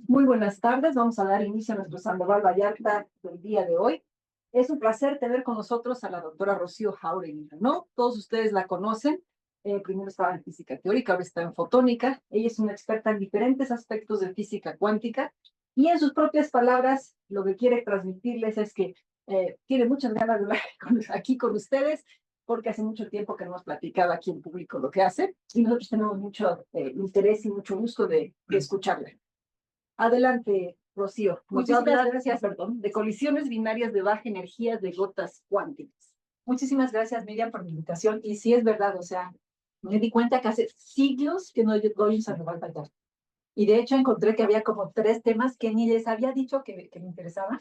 Muy buenas tardes, vamos a dar inicio a nuestro Sandoval Vallarta del día de hoy. Es un placer tener con nosotros a la doctora Rocío Jauregui, ¿no? Todos ustedes la conocen. Primero estaba en física teórica, ahora está en fotónica. Ella es una experta en diferentes aspectos de física cuántica y en sus propias palabras lo que quiere transmitirles es que tiene muchas ganas de hablar aquí con ustedes porque hace mucho tiempo que no hemos platicado aquí en público lo que hace y nosotros tenemos mucho interés y mucho gusto de escucharla. Adelante, Rocío. Muchísimas gracias, perdón, de colisiones binarias de baja energía de gotas cuánticas. Muchísimas gracias, Miriam, por la invitación. Y sí es verdad, o sea, me di cuenta que hace siglos que no doy un Sandoval Vallarta. Y de hecho encontré que había como 3 temas que ni les había dicho que me interesaban.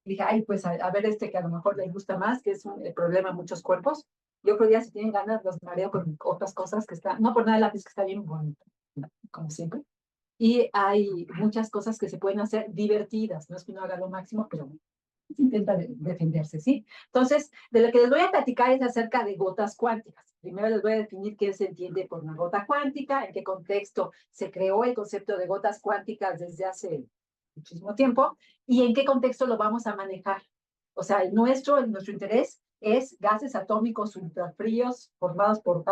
Y dije, ay, pues a ver este que a lo mejor les gusta más, que es el problema en muchos cuerpos. Yo creo que ya si tienen ganas los mareo con otras cosas que están, no por nada el lápiz que está bien bonito, como siempre. Y hay muchas cosas que se pueden hacer divertidas, no es que uno haga lo máximo, pero intenta defenderse, ¿sí? Entonces, de lo que les voy a platicar es acerca de gotas cuánticas. Primero les voy a definir qué se entiende por una gota cuántica, en qué contexto se creó el concepto de gotas cuánticas desde hace muchísimo tiempo y en qué contexto lo vamos a manejar. O sea, nuestro interés es gases atómicos ultrafríos formados por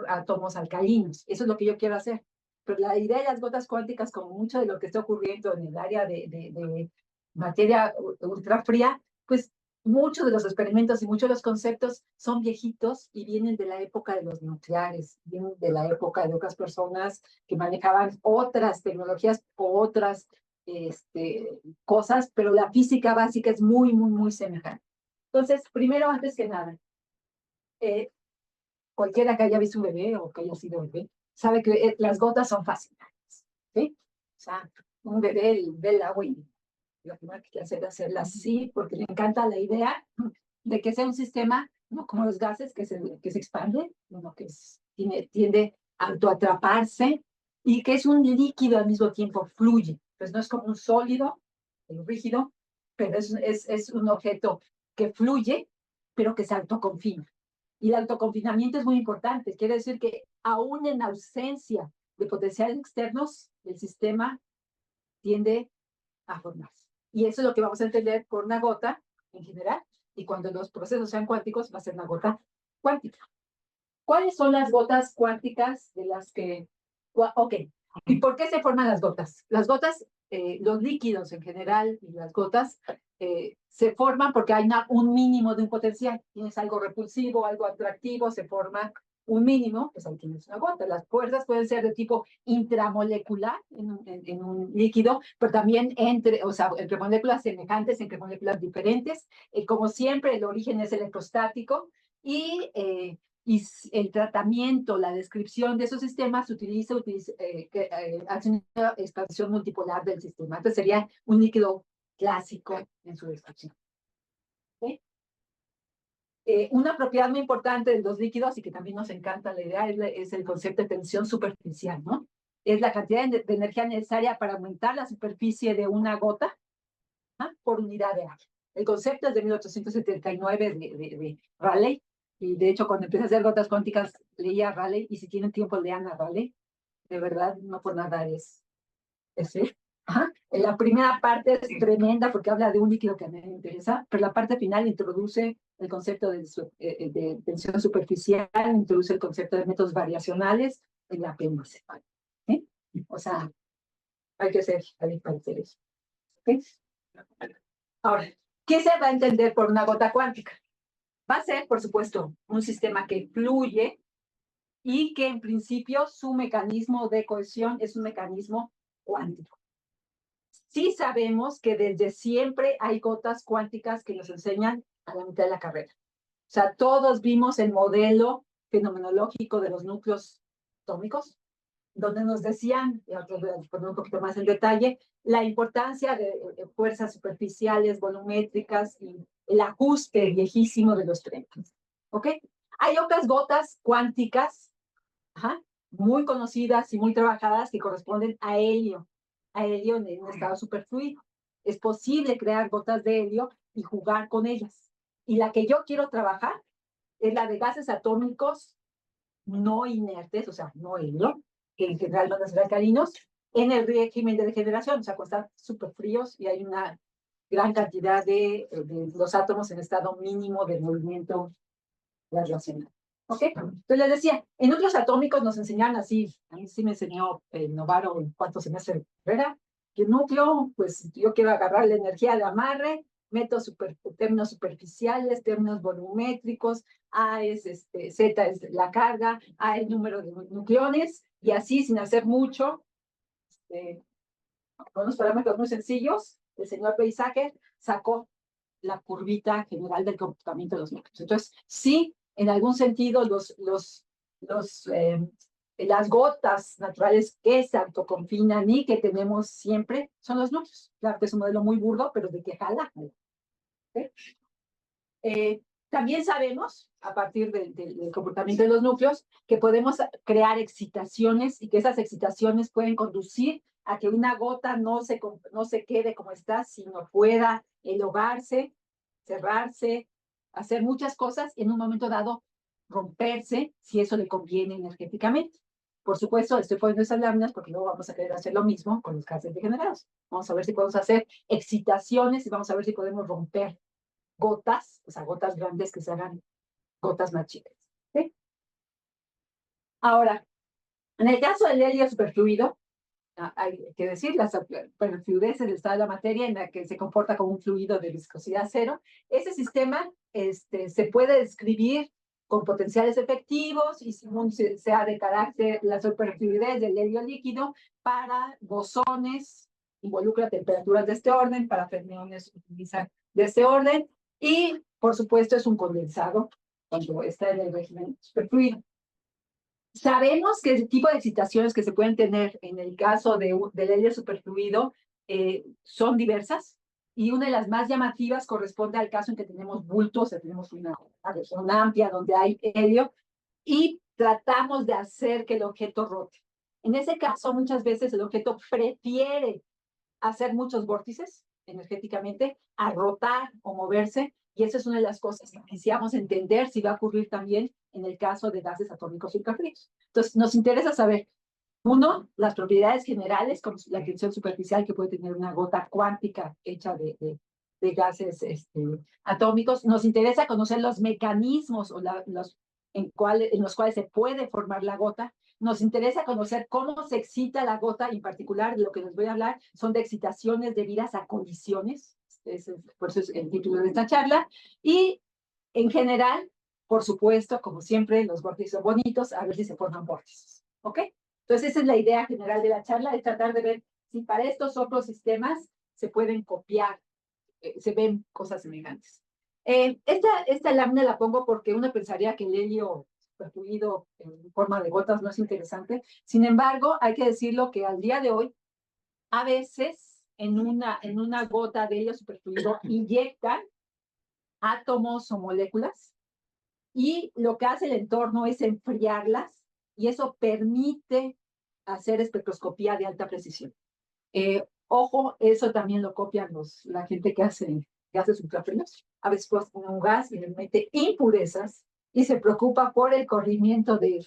átomos alcalinos. Eso es lo que yo quiero hacer. Pero la idea de las gotas cuánticas, como mucho de lo que está ocurriendo en el área de materia ultra fría, pues muchos de los experimentos y muchos de los conceptos son viejitos y vienen de la época de los nucleares, vienen de la época de otras personas que manejaban otras tecnologías o otras cosas, pero la física básica es muy, muy, muy semejante. Entonces, primero, antes que nada, eh, cualquiera que haya visto un bebé o que haya sido bebé, sabe que las gotas son fascinantes, ¿sí? O sea, un bebé ve el agua y lo primero que quiere hacer es hacerla así, porque le encanta la idea de que sea un sistema, no como los gases, que se expande, sino que tiende a autoatraparse y que es un líquido al mismo tiempo, fluye. Pues no es como un sólido, rígido, pero es un objeto que fluye, pero que se autoconfina. Y el autoconfinamiento es muy importante, quiere decir que aún en ausencia de potenciales externos, el sistema tiende a formarse. Y eso es lo que vamos a entender por una gota en general. Y cuando los procesos sean cuánticos, va a ser una gota cuántica. ¿Cuáles son las gotas cuánticas de las que... Ok, ¿y por qué se forman las gotas? Las gotas, los líquidos en general y las gotas se forman porque hay un mínimo de un potencial. Tienes algo repulsivo, algo atractivo, se forma un mínimo, pues ahí tienes una gota. Las fuerzas pueden ser de tipo intramolecular en un líquido, pero también o sea, entre moléculas semejantes, entre moléculas diferentes. Como siempre, el origen es electrostático y el tratamiento, la descripción de esos sistemas hace una expansión multipolar del sistema. Entonces sería un líquido clásico en su descripción. ¿Sí? Una propiedad muy importante de los líquidos y que también nos encanta la idea es el concepto de tensión superficial, ¿no? Es la cantidad de energía necesaria para aumentar la superficie de una gota, ¿ah?, por unidad de área. El concepto es de 1879 de Rayleigh, y de hecho cuando empecé a hacer gotas cuánticas leía a Rayleigh, y si tienen tiempo lean a Rayleigh, de verdad, no por nada ¿sí? Ajá. La primera parte es tremenda porque habla de un líquido que a mí me interesa, pero la parte final introduce el concepto de tensión superficial, introduce el concepto de métodos variacionales en la PMC. ¿Sí? O sea, hay que ser para hacer eso. ¿Sí? Ahora, ¿qué se va a entender por una gota cuántica? Va a ser, por supuesto, un sistema que fluye y que en principio su mecanismo de cohesión es un mecanismo cuántico. Sí sabemos que desde siempre hay gotas cuánticas que nos enseñan a la mitad de la carrera. O sea, todos vimos el modelo fenomenológico de los núcleos atómicos, donde nos decían, y otros poner un poquito más en detalle, la importancia de fuerzas superficiales, volumétricas y el ajuste viejísimo de los trenes. ¿Ok? Hay otras gotas cuánticas, ajá, muy conocidas y muy trabajadas que corresponden a helio en un estado superfluido. Es posible crear gotas de helio y jugar con ellas. Y la que yo quiero trabajar es la de gases atómicos no inertes, o sea, no helio, que en general van a ser alcalinos, en el régimen de degeneración, o sea, cuando están súper fríos y hay una gran cantidad de los átomos en estado mínimo de movimiento radiacional. ¿Ok? Entonces les decía, en núcleos atómicos nos enseñaron así, a mí sí me enseñó Novaro en cuántos semestres de carrera, que el núcleo, pues yo quiero agarrar la energía de amarre, meto términos superficiales, términos volumétricos, A es Z es la carga, A el número de nucleones, y así sin hacer mucho, con unos parámetros muy sencillos, el señor Peisager sacó la curvita general del comportamiento de los núcleos. Entonces, sí, en algún sentido, las gotas naturales que se autoconfinan y que tenemos siempre son los núcleos. Claro que es un modelo muy burdo, pero de que jala. ¿Okay? También sabemos, a partir del comportamiento de los núcleos, que podemos crear excitaciones y que esas excitaciones pueden conducir a que una gota no se quede como está, sino pueda elongarse, cerrarse, hacer muchas cosas y en un momento dado romperse si eso le conviene energéticamente. Por supuesto, estoy poniendo esas láminas porque luego vamos a querer hacer lo mismo con los gases degenerados. Vamos a ver si podemos hacer excitaciones y vamos a ver si podemos romper gotas, o sea, gotas grandes que se hagan gotas más chicas. ¿Sí? Ahora, en el caso del helio superfluido, hay que decir, la superfluidez es el estado de la materia en la que se comporta como un fluido de viscosidad cero. Ese sistema se puede describir con potenciales efectivos y según sea de carácter la superfluidez del helio líquido para bosones, involucra temperaturas de este orden, para fermiones utilizan de este orden y, por supuesto, es un condensado cuando está en el régimen superfluido. Sabemos que el tipo de excitaciones que se pueden tener en el caso del helio superfluido son diversas y una de las más llamativas corresponde al caso en que tenemos bultos, o sea, tenemos una región amplia donde hay helio y tratamos de hacer que el objeto rote. En ese caso, muchas veces el objeto prefiere hacer muchos vórtices energéticamente, a rotar o moverse, y esa es una de las cosas que quisiéramos entender si va a ocurrir también en el caso de gases atómicos ultrafríos. Entonces, nos interesa saber, uno, las propiedades generales, como la acreción superficial que puede tener una gota cuántica hecha de gases atómicos. Nos interesa conocer los mecanismos o en los cuales se puede formar la gota. Nos interesa conocer cómo se excita la gota, y en particular lo que les voy a hablar son de excitaciones debidas a colisiones. Por eso es el título de esta charla. Y en general, por supuesto, como siempre, los vórtices son bonitos, a ver si se forman vórtices. ¿Ok? Entonces, esa es la idea general de la charla, es tratar de ver si para estos otros sistemas se pueden copiar, se ven cosas semejantes. Esta lámina la pongo porque uno pensaría que el helio superfluido en forma de gotas no es interesante. Sin embargo, hay que decirlo que al día de hoy, a veces en una gota de helio superfluido inyectan átomos o moléculas y lo que hace el entorno es enfriarlas y eso permite hacer espectroscopía de alta precisión. Ojo, eso también lo copian la gente que hace gases ultrafríos. A veces pone un gas y le mete impurezas y se preocupa por el corrimiento de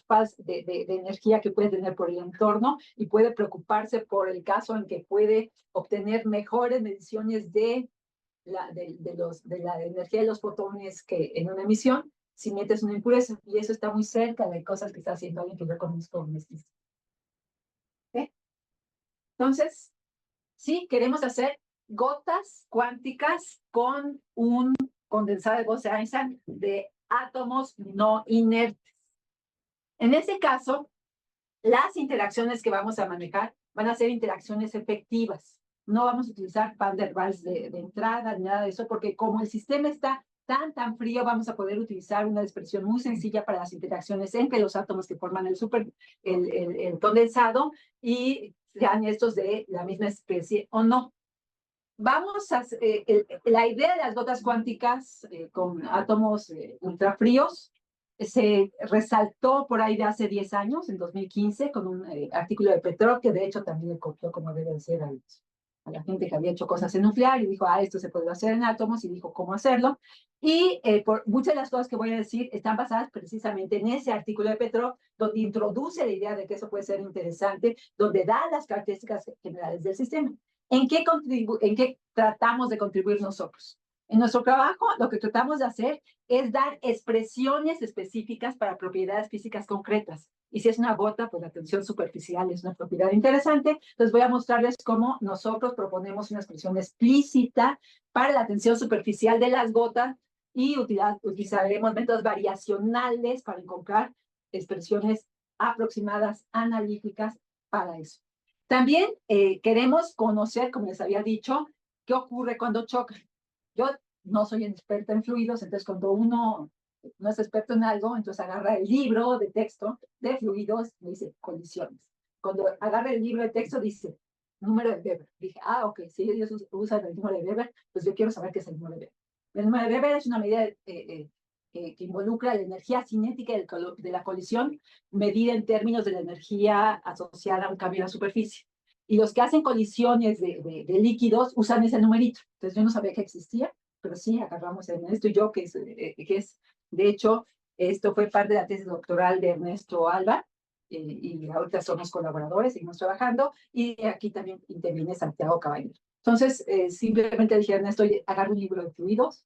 energía que puede tener por el entorno y puede preocuparse por el caso en que puede obtener mejores mediciones de la energía de los fotones que en una emisión si metes una impureza. Y eso está muy cerca de cosas que está haciendo alguien que yo conozco. ¿Okay? Entonces, sí, queremos hacer gotas cuánticas con un condensado de Bose-Einstein de átomos no inertes. En ese caso, las interacciones que vamos a manejar van a ser interacciones efectivas. No vamos a utilizar Van der Waals de entrada ni nada de eso, porque como el sistema está tan frío, vamos a poder utilizar una expresión muy sencilla para las interacciones entre los átomos que forman el condensado y sean estos de la misma especie o no. Vamos a, la idea de las gotas cuánticas con átomos ultrafríos se resaltó por ahí de hace 10 años, en 2015, con un artículo de Petrov, que de hecho también le copió como debe ser a la gente que había hecho cosas en nuclear y dijo, esto se puede hacer en átomos y dijo cómo hacerlo. Y por muchas de las cosas que voy a decir están basadas precisamente en ese artículo de Petrov, donde introduce la idea de que eso puede ser interesante, donde da las características generales del sistema. ¿En qué tratamos de contribuir nosotros? En nuestro trabajo, lo que tratamos de hacer es dar expresiones específicas para propiedades físicas concretas. Y si es una gota, pues la tensión superficial es una propiedad interesante. Entonces voy a mostrarles cómo nosotros proponemos una expresión explícita para la tensión superficial de las gotas y utilizaremos métodos variacionales para encontrar expresiones aproximadas analíticas para eso. También queremos conocer, como les había dicho, qué ocurre cuando chocan. Yo no soy experta en fluidos, entonces cuando uno no es experto en algo, entonces agarra el libro de texto de fluidos y dice colisiones. Cuando agarra el libro de texto dice número de Weber. Dije, ok, si ellos usan el número de Weber, pues yo quiero saber qué es el número de Weber. El número de Weber es una medida que involucra la energía cinética de la colisión, medida en términos de la energía asociada a un cambio en la superficie. Y los que hacen colisiones de líquidos usan ese numerito. Entonces yo no sabía que existía, pero sí agarramos en esto. Y yo, que es, de hecho, esto fue parte de la tesis doctoral de Ernesto Alba, y ahorita somos colaboradores, seguimos trabajando, y aquí también interviene Santiago Caballero. Entonces, simplemente dije, Ernesto, agarra un libro de fluidos,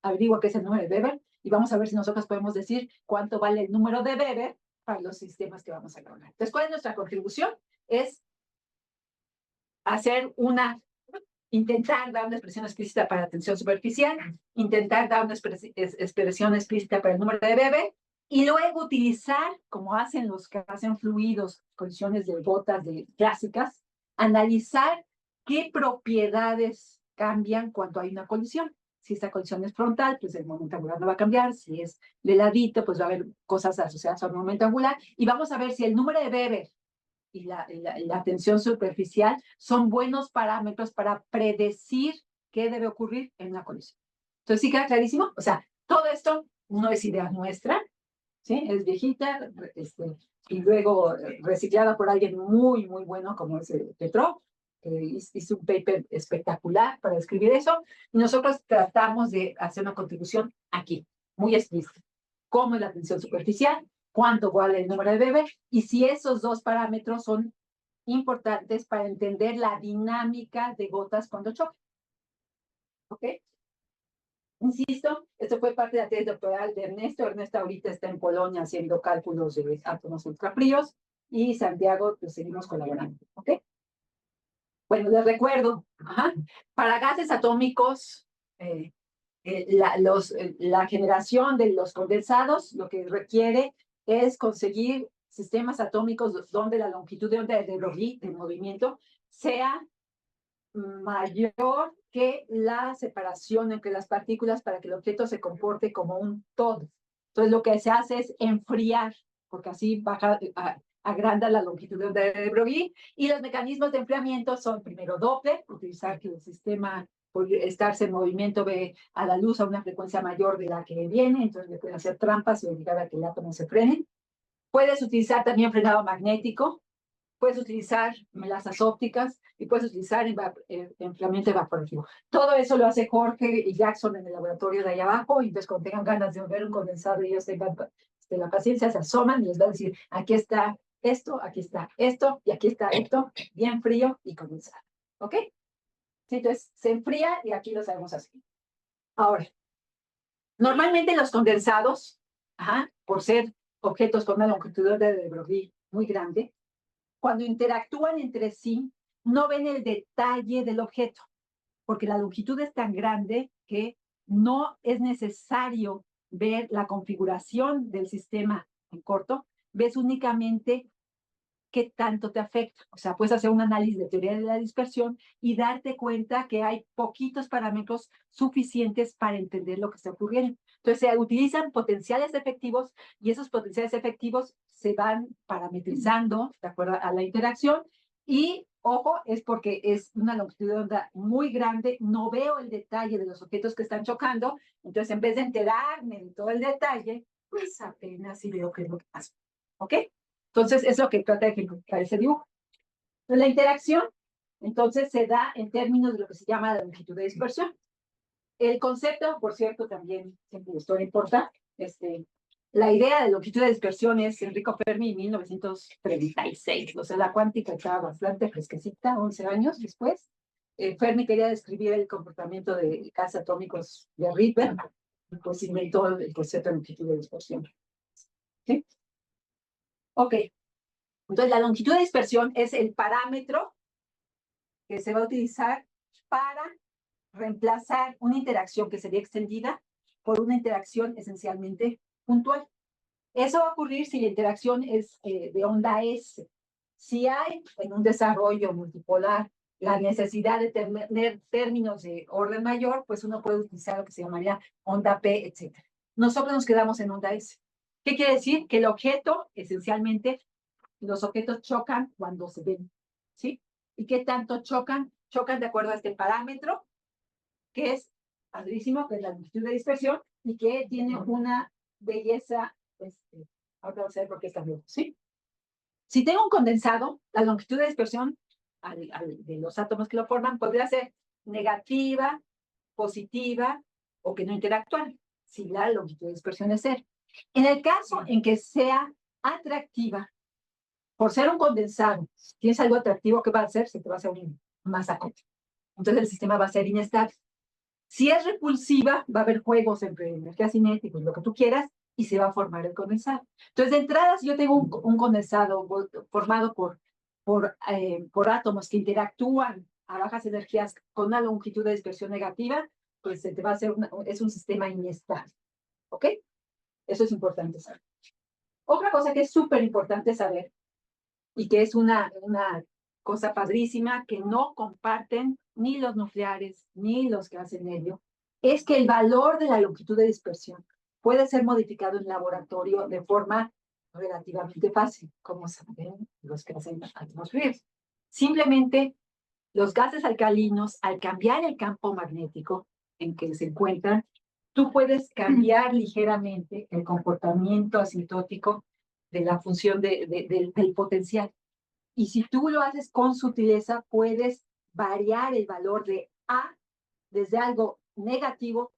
averigua qué es el número de Weber, y vamos a ver si nosotros podemos decir cuánto vale el número de Weber para los sistemas que vamos a lograr. Entonces, ¿cuál es nuestra contribución? Es intentar dar una expresión explícita para la tensión superficial, intentar dar una expresión explícita para el número de Weber, y luego utilizar, como hacen los que hacen fluidos, colisiones de gotas clásicas, analizar qué propiedades cambian cuando hay una colisión. Si esta colisión es frontal, pues el momento angular no va a cambiar. Si es de ladito, pues va a haber cosas asociadas al momento angular. Y vamos a ver si el número de Weber y la tensión superficial son buenos parámetros para predecir qué debe ocurrir en una colisión. Entonces, ¿sí queda clarísimo? O sea, todo esto no es idea nuestra, ¿sí? Es viejita, y luego reciclada por alguien muy, muy bueno como es Petrov, que hizo un paper espectacular para escribir eso, y nosotros tratamos de hacer una contribución aquí, muy explícita. ¿Cómo es la tensión superficial? ¿Cuánto vale el número de Weber? Y si esos dos parámetros son importantes para entender la dinámica de gotas cuando chocan. ¿Ok? Insisto, esto fue parte de la tesis doctoral de Ernesto. Ernesto ahorita está en Polonia haciendo cálculos de átomos ultrafríos, y Santiago, pues seguimos colaborando. ¿Ok? Bueno, les recuerdo, para gases atómicos, la generación de los condensados lo que requiere es conseguir sistemas atómicos donde la longitud de onda de Broglie, de movimiento, sea mayor que la separación entre las partículas para que el objeto se comporte como un todo. Entonces lo que se hace es enfriar, porque así agranda la longitud de onda de Broglie, y los mecanismos de enfriamiento son primero Doppler, utilizar que el sistema por estarse en movimiento ve a la luz a una frecuencia mayor de la que viene, entonces le pueden hacer trampas y obligar a que el átomo se frene. Puedes utilizar también frenado magnético, puedes utilizar melasas ópticas y puedes utilizar enfriamiento evaporativo. Todo eso lo hace Jorge y Jackson en el laboratorio de ahí abajo, y entonces cuando tengan ganas de ver un condensado y ellos tengan la paciencia, se asoman y les va a decir, aquí está esto, aquí está esto, y aquí está esto, bien frío y condensado. ¿Ok? Sí, entonces se enfría y aquí lo sabemos así. Ahora, normalmente los condensados, por ser objetos con una longitud de Broglie muy grande, cuando interactúan entre sí, no ven el detalle del objeto, porque la longitud es tan grande que no es necesario ver la configuración del sistema en corto, ves únicamente qué tanto te afecta. O sea, puedes hacer un análisis de teoría de la dispersión y darte cuenta que hay poquitos parámetros suficientes para entender lo que está ocurriendo. Entonces, se utilizan potenciales efectivos, y esos potenciales efectivos se van parametrizando de acuerdo a la interacción. Y, ojo, es porque es una longitud de onda muy grande, no veo el detalle de los objetos que están chocando, entonces en vez de enterarme de todo el detalle, pues apenas si veo qué es lo que pasa. ¿Ok? Entonces, es lo que trata de ejemplificar ese dibujo. La interacción Entonces se da en términos de lo que se llama la longitud de dispersión. El concepto, por cierto, también siempre esto importa. La idea de longitud de dispersión es Enrico Fermi en 1936. O sea, la cuántica estaba bastante fresquecita, 11 años después. Fermi quería describir el comportamiento de gases atómicos de Rydberg, pues inventó el concepto de longitud de dispersión. ¿Sí? Ok. Entonces, la longitud de dispersión es el parámetro que se va a utilizar para reemplazar una interacción que sería extendida por una interacción esencialmente puntual. Eso va a ocurrir si la interacción es de onda S. Si hay en un desarrollo multipolar la necesidad de tener términos de orden mayor, pues uno puede utilizar lo que se llamaría onda P, etc. Nosotros nos quedamos en onda S. ¿Qué quiere decir? Que el objeto, esencialmente, los objetos chocan cuando se ven, ¿sí? ¿Y qué tanto chocan? Chocan de acuerdo a este parámetro, que es padrísimo, que es la longitud de dispersión, y que tiene una belleza, ahora vamos a ver por qué está bien, ¿sí? Si tengo un condensado, la longitud de dispersión de los átomos que lo forman podría ser negativa, positiva, o que no interactúan, si la longitud de dispersión es cero. En el caso en que sea atractiva, por ser un condensado, si tienes algo atractivo, ¿qué va a hacer? Se te va a hacer un masa corta. Entonces el sistema va a ser inestable. Si es repulsiva, va a haber juegos entre energía cinética y lo que tú quieras, y se va a formar el condensado. Entonces, de entrada, si yo tengo un condensado formado por átomos que interactúan a bajas energías con una longitud de dispersión negativa, pues se te va a hacer es un sistema inestable. ¿Ok? Eso es importante saber. Otra cosa que es súper importante saber, y que es una cosa padrísima que no comparten ni los nucleares ni los que hacen helio, es que el valor de la longitud de dispersión puede ser modificado en laboratorio de forma relativamente fácil, como saben los que hacen atmosferas. Simplemente los gases alcalinos, al cambiar el campo magnético en que se encuentran, tú puedes cambiar ligeramente el comportamiento asintótico de la función del potencial. Y si tú lo haces con sutileza, puedes variar el valor de A desde algo negativo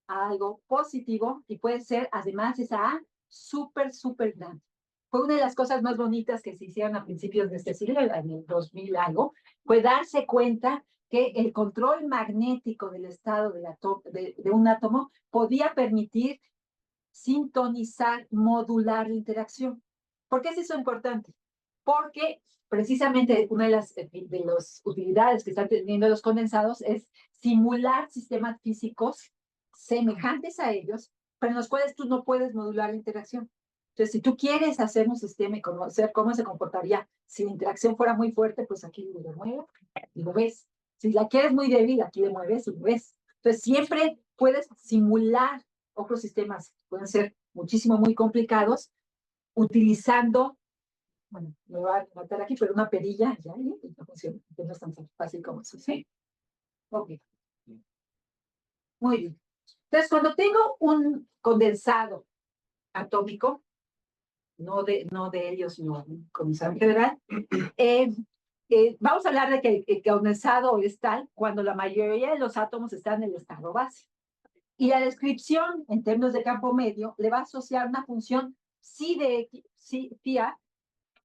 a algo positivo, y puede ser además esa A súper, súper grande. Fue una de las cosas más bonitas que se hicieron a principios de este siglo, en el 2000 algo, fue darse cuenta que el control magnético del estado de un átomo podía permitir sintonizar, modular la interacción. ¿Por qué es eso importante? Porque precisamente una de las utilidades que están teniendo los condensados es simular sistemas físicos semejantes a ellos, pero en los cuales tú no puedes modular la interacción. Entonces, si tú quieres hacer un sistema y conocer cómo se comportaría si la interacción fuera muy fuerte, pues aquí lo mueves y lo ves. Si la quieres muy débil, aquí le mueves y lo ves. Entonces, siempre puedes simular otros sistemas, pueden ser muchísimo, muy complicados, utilizando, bueno, me va a matar aquí, pero una perilla, ya, y no funciona, no es tan fácil como eso, ¿sí? Ok. Muy bien. Entonces, cuando tengo un condensado atómico, no de helio, sino un condensado en general, vamos a hablar de que el condensado es tal cuando la mayoría de los átomos están en el estado base. Y la descripción, en términos de campo medio, le va a asociar una función psi de X, psi A,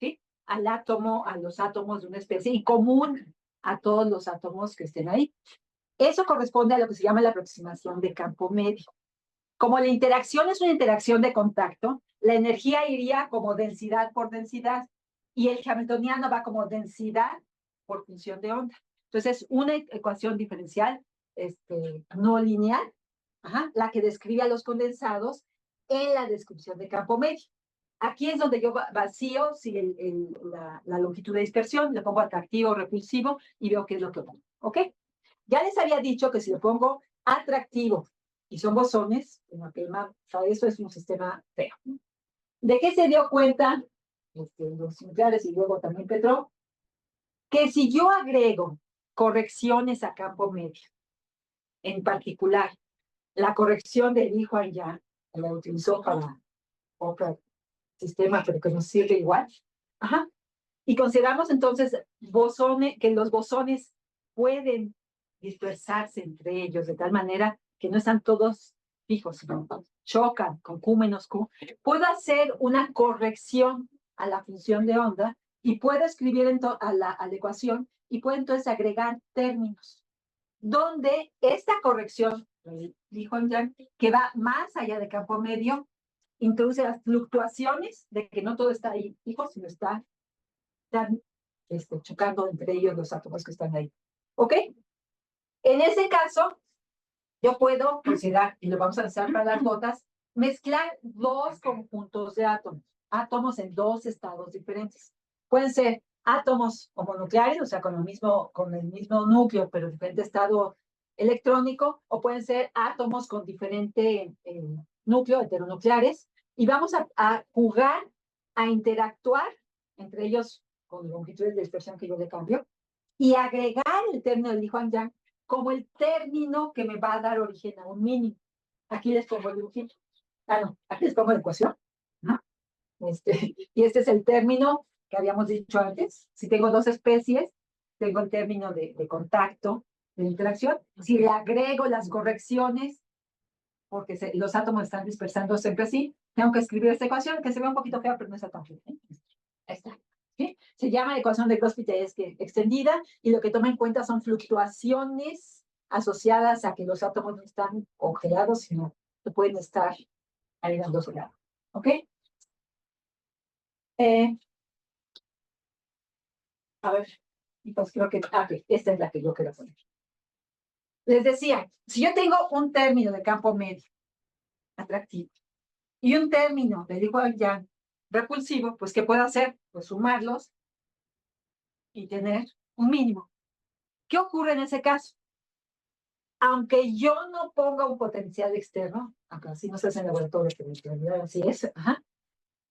¿sí? Al átomo, a los átomos de una especie, y común a todos los átomos que estén ahí. Eso corresponde a lo que se llama la aproximación de campo medio. Como la interacción es una interacción de contacto, la energía iría como densidad por densidad, y el hamiltoniano va como densidad por función de onda. Entonces, es una ecuación diferencial no lineal, la que describe a los condensados en la descripción de campo medio. Aquí es donde yo vacío si la longitud de dispersión, le pongo atractivo o repulsivo y veo qué es lo que pongo. ¿Ok? Ya les había dicho que si le pongo atractivo y son bosones, eso es un sistema feo. ¿De qué se dio cuenta los nucleares y luego también Petrov? Que si yo agrego correcciones a campo medio, en particular, la corrección de Li Huayan, la utilizó para otro sistema, pero que nos sirve igual. Y consideramos entonces bosones, que los bosones pueden dispersarse entre ellos de tal manera que no están todos fijos, sino chocan con Q menos Q. Puedo hacer una corrección a la función de onda y puedo escribir a la ecuación y puedo entonces agregar términos, donde esta corrección, dijo Yang, que va más allá de campo medio, introduce las fluctuaciones de que no todo está ahí fijo, sino están chocando entre ellos los átomos que están ahí. ¿Ok? En ese caso, yo puedo considerar, y lo vamos a hacer para las gotas, mezclar dos conjuntos de átomos, átomos en dos estados diferentes. Pueden ser átomos homonucleares, o sea, con el mismo núcleo, pero diferente estado electrónico, o pueden ser átomos con diferente núcleo, heteronucleares, y vamos a jugar, a interactuar entre ellos con longitudes de dispersión que yo le cambio, y agregar el término del Li Yang como el término que me va a dar origen a un mínimo. Aquí les pongo el dibujito. No, aquí les pongo la ecuación, ¿no? Y este es el término que habíamos dicho antes. Si tengo dos especies, tengo el término de contacto, de interacción. Si le agrego las correcciones, porque los átomos están dispersándose entre sí, tengo que escribir esta ecuación, que se ve un poquito fea, pero no está tan fea. Ahí está. ¿Sí? Se llama ecuación de Grosseteste extendida, y lo que toma en cuenta son fluctuaciones asociadas a que los átomos no están congelados, sino que pueden estar agregándose al agua. ¿Ok? A ver, y pues creo que esta es la que yo quiero poner. Les decía, si yo tengo un término de campo medio atractivo y un término de Yang repulsivo, pues ¿qué puedo hacer? Pues sumarlos y tener un mínimo. ¿Qué ocurre en ese caso? Aunque yo no ponga un potencial externo, acá así no se hace en el laboratorio, pero así es,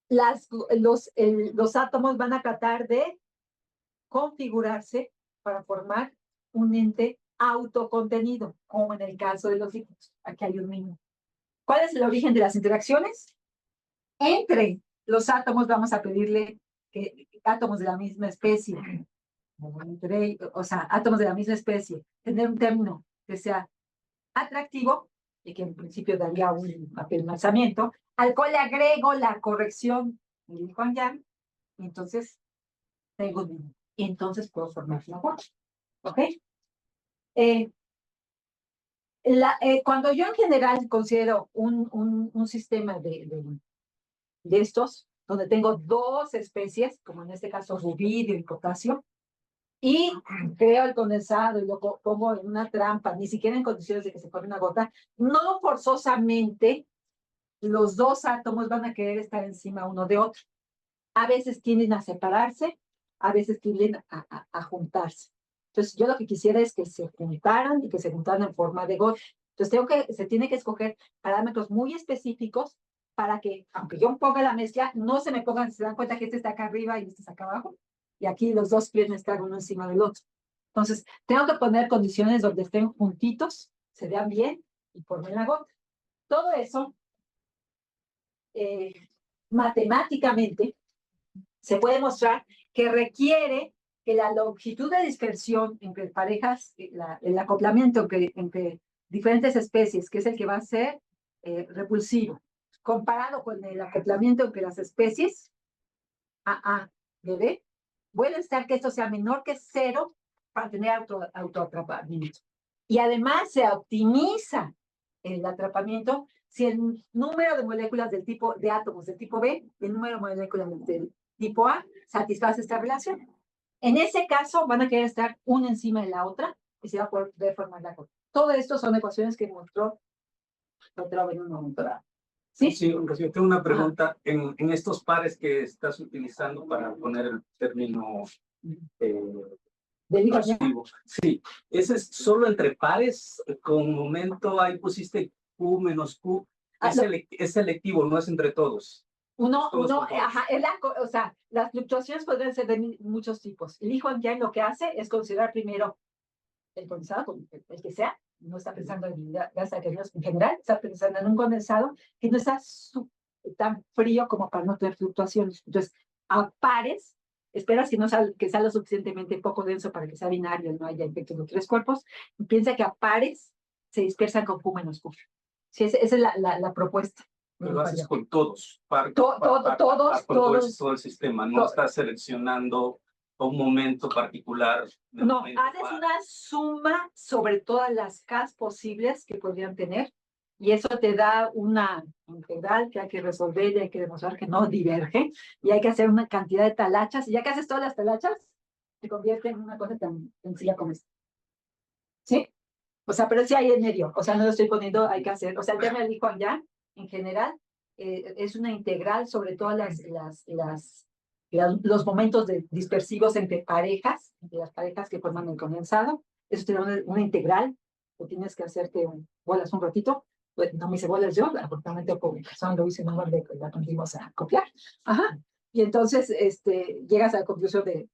los átomos van a tratar de configurarse para formar un ente autocontenido, como en el caso de los líquidos. Aquí hay un mínimo. ¿Cuál es el origen de las interacciones? Entre los átomos vamos a pedirle que átomos de la misma especie, o sea, átomos de la misma especie, tener un término que sea atractivo y que en principio daría un apelmazamiento, al cual le agrego la corrección del Yang, y entonces tengo un mínimo. Y entonces puedo formar una bola. ¿Ok? Cuando yo en general considero un sistema de estos, donde tengo dos especies, como en este caso rubidio y potasio, y creo el condensado y lo pongo en una trampa, ni siquiera en condiciones de que se forme una gota, no forzosamente los dos átomos van a querer estar encima uno de otro. A veces tienden a separarse, a veces tienden a juntarse. Entonces, yo lo que quisiera es que se juntaran y que se juntaran en forma de gota. Entonces, se tiene que escoger parámetros muy específicos para que, aunque yo ponga la mezcla, no se me pongan, se dan cuenta que este está acá arriba y este está acá abajo, y aquí los dos quieren estar uno encima del otro. Entonces, tengo que poner condiciones donde estén juntitos, se vean bien y formen la gota. Todo eso, matemáticamente, se puede mostrar que requiere que la longitud de dispersión entre parejas, el acoplamiento entre diferentes especies, que es el que va a ser repulsivo, comparado con el acoplamiento entre las especies AA, BB, puede estar que esto sea menor que 0 para tener autoatrapamiento. Y además se optimiza el atrapamiento si el número de moléculas de átomos del tipo B y el número de moléculas del tipo A satisface esta relación. En ese caso van a querer estar una encima de la otra y se va a poder formar la cosa. Todo esto son ecuaciones que mostró otra vez en un momento dado. Sí, sí, Rocío, tengo una pregunta. En estos pares que estás utilizando para poner el término explosivo, sí, ¿ese es solo entre pares? Con momento ahí pusiste Q menos Q. Es selectivo, no es entre todos. Ajá, o sea, las fluctuaciones podrían ser de muchos tipos. El Li Yang lo que hace es considerar primero el condensado, el que sea, no está pensando en gas acuosos en general, está pensando en un condensado que no está tan frío como para no tener fluctuaciones. Entonces, a pares esperas que, que sea lo suficientemente poco denso para que sea binario y no haya efectos de los tres cuerpos, y piensa que a pares se dispersan con Q menos Q. Sí, esa es la propuesta. Pero lo haces con todos, Todos, todo el sistema, no estás seleccionando un momento particular. No, haces una suma sobre todas las Ks posibles que podrían tener, y eso te da una integral que hay que resolver y hay que demostrar que no diverge, y hay que hacer una cantidad de talachas, y ya que haces todas las talachas, se convierte en una cosa tan sencilla como esta. ¿Sí? O sea, pero sí hay en medio, o sea, no lo estoy poniendo, hay que hacer, o sea, el tema del Juan ya, en general, es una integral sobre todas los momentos dispersivos entre las parejas que forman el condensado. Eso te da una integral, que tienes que hacerte bolas un ratito. Pues, no me hice bolas yo, afortunadamente con persona lo hice en un lugar de que la aprendimos a copiar. Ajá. Y entonces llegas a la conclusión de,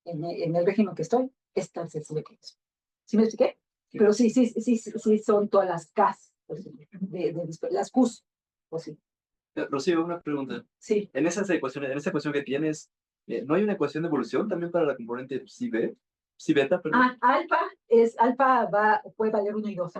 en el régimen que estoy, es tan sencillo que eso. ¿Sí me expliqué? Pero sí son todas las Ks, las Qs. Pues sí. Rocío, una pregunta. Sí. En esas ecuaciones, en esa ecuación que tienes, ¿no hay una ecuación de evolución también para la componente psi beta? Perdón. Alfa puede valer 1 y 2.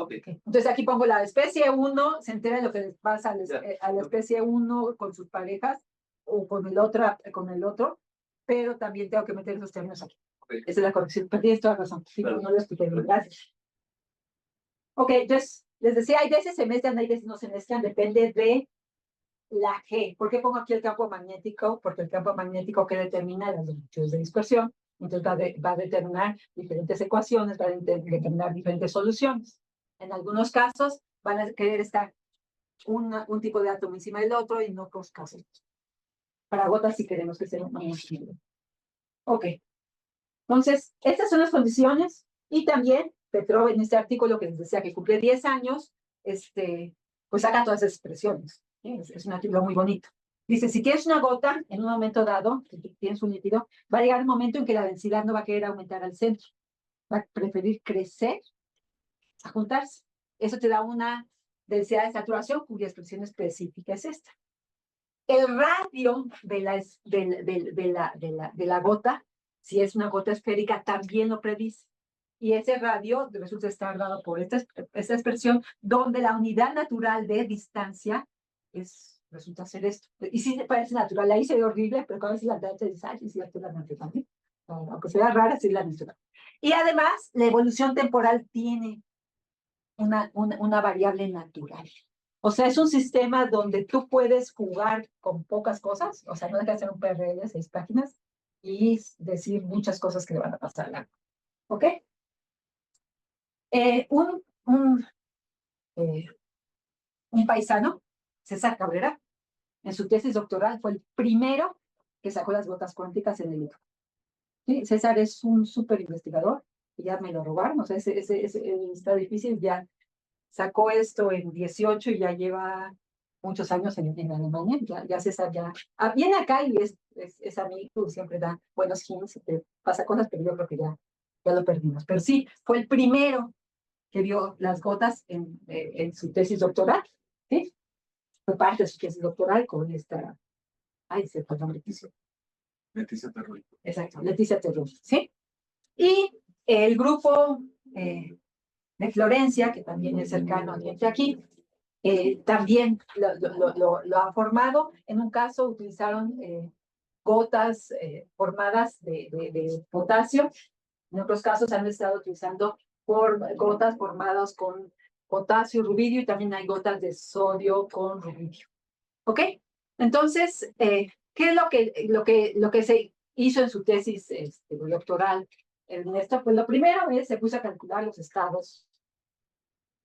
Ok. Entonces aquí pongo la especie 1, se entera de lo que les pasa a la especie 1 con sus parejas o con el otro, pero también tengo que meter esos términos aquí. Okay. Esa es la corrección. Perdí toda razón. Sí, claro. No lo expliqué bien. Gracias. Ok, entonces, les decía, hay veces se mezclan, hay veces no se mezclan, depende de la G. ¿Por qué pongo aquí el campo magnético? Porque el campo magnético que determina las longitudes de dispersión, entonces va a determinar diferentes ecuaciones, va a determinar diferentes soluciones. En algunos casos van a querer estar un tipo de átomo encima del otro, y en otros casos para gotas si queremos que sea un equilibrio. Ok. Entonces, estas son las condiciones, y también Petrov en este artículo que les decía que cumple 10 años, pues saca todas esas expresiones. Es un artículo muy bonito. Dice, si tienes una gota en un momento dado, si tienes un líquido, va a llegar un momento en que la densidad no va a querer aumentar al centro, va a preferir crecer a juntarse. Eso te da una densidad de saturación cuya expresión específica es esta. El radio de la gota, si es una gota esférica, también lo predice. Y ese radio resulta estar dado por esta expresión, donde la unidad natural de distancia resulta ser esto. Y sí parece natural, ahí se ve horrible, pero cuando se la da, te dice, ay, sí, es la natural. Aunque sea rara, sí es la natural. Y además, la evolución temporal tiene una variable natural. O sea, es un sistema donde tú puedes jugar con pocas cosas, o sea, no dejas de hacer un PRL de 6 páginas y decir muchas cosas que le van a pasar. ¿Ok? Un paisano, César Cabrera, en su tesis doctoral fue el primero que sacó las gotas cuánticas en el libro. ¿Sí? César es un súper investigador, y ya me lo robaron, o sea, está difícil, ya sacó esto en 18 y ya lleva muchos años en Alemania. Ya César ya viene acá y es amigo, siempre da buenos hints, te pasa cosas, pero yo creo que ya lo perdimos. Pero sí, fue el primero que vio las gotas en su tesis doctoral. ¿Sí? Fue parte de su tesis doctoral con esta, se fue el nombre. Leticia Terrulli. Exacto, Leticia Terrulli, ¿sí? Y el grupo de Florencia, que también es cercano a aquí, también lo han formado. En un caso utilizaron gotas formadas de potasio. En otros casos han estado utilizando gotas formadas con potasio, rubidio, y también hay gotas de sodio con rubidio. ¿Ok? Entonces, ¿qué es lo que se hizo en su tesis doctoral, Ernesto? Pues lo primero se puso a calcular los estados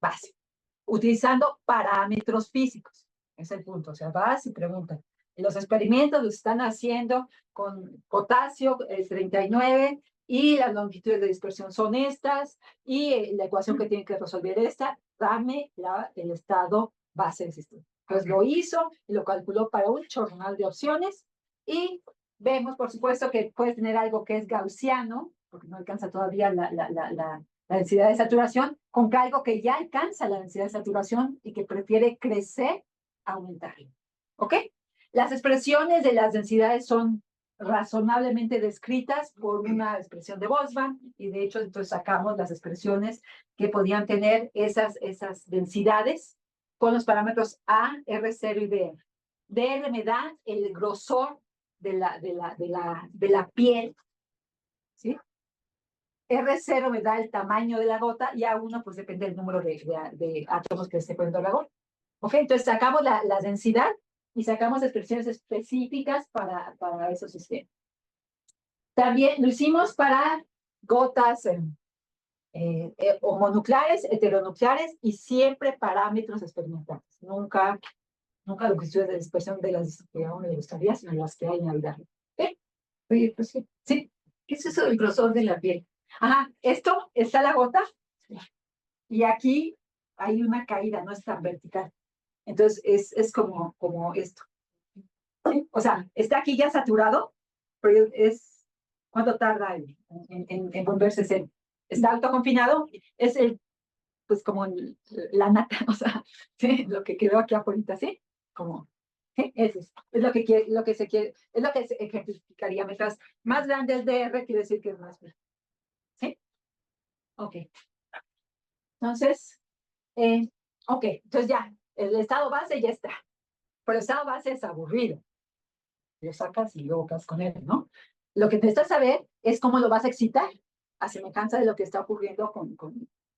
básicos, utilizando parámetros físicos. Es el punto. O sea, vas y preguntas. Los experimentos los están haciendo con potasio 39, y las longitudes de dispersión son estas, y la ecuación que tienen que resolver esta, dame el estado base del sistema. Pues lo hizo y lo calculó para un chorral de opciones, y vemos, por supuesto, que puedes tener algo que es gaussiano, porque no alcanza todavía la densidad de saturación, con algo que ya alcanza la densidad de saturación y que prefiere crecer a aumentar. ¿Ok? Las expresiones de las densidades son razonablemente descritas por una expresión de Boltzmann, y de hecho entonces sacamos las expresiones que podían tener esas densidades con los parámetros A, R0 y DR. DR me da el grosor de la piel, ¿sí? R0 me da el tamaño de la gota y A1 pues depende del número de átomos que esté poniendo la gota. ¿Ok? Entonces sacamos la densidad y sacamos expresiones específicas para esos sistemas. También lo hicimos para gotas homonucleares, heteronucleares y siempre parámetros experimentales. Nunca lo que estudia de dispersión de las que a uno le gustaría, sino las que hay en la vida. ¿Ok? Oye, pues sí. Sí. ¿Qué es eso del grosor de la piel? Ajá, esto está la gota y aquí hay una caída, no es tan vertical. Entonces es como esto. ¿Sí? O sea, está aquí ya saturado, pero es cuánto tarda en volverse cero. Está autoconfinado, es pues como la nata, o sea, ¿sí? Lo que quedó aquí afuera, ¿sí? Como, ¿sí? Es esto. Es lo que se quiere, es lo que se ejemplificaría. Mientras más grande es DR, quiere decir que es más grande. ¿Sí? Ok. Entonces, ok, entonces ya, el estado base ya está. Pero el estado base es aburrido. Lo sacas y luego vas con él, ¿no? Lo que necesitas saber es cómo lo vas a excitar, a semejanza de lo que está ocurriendo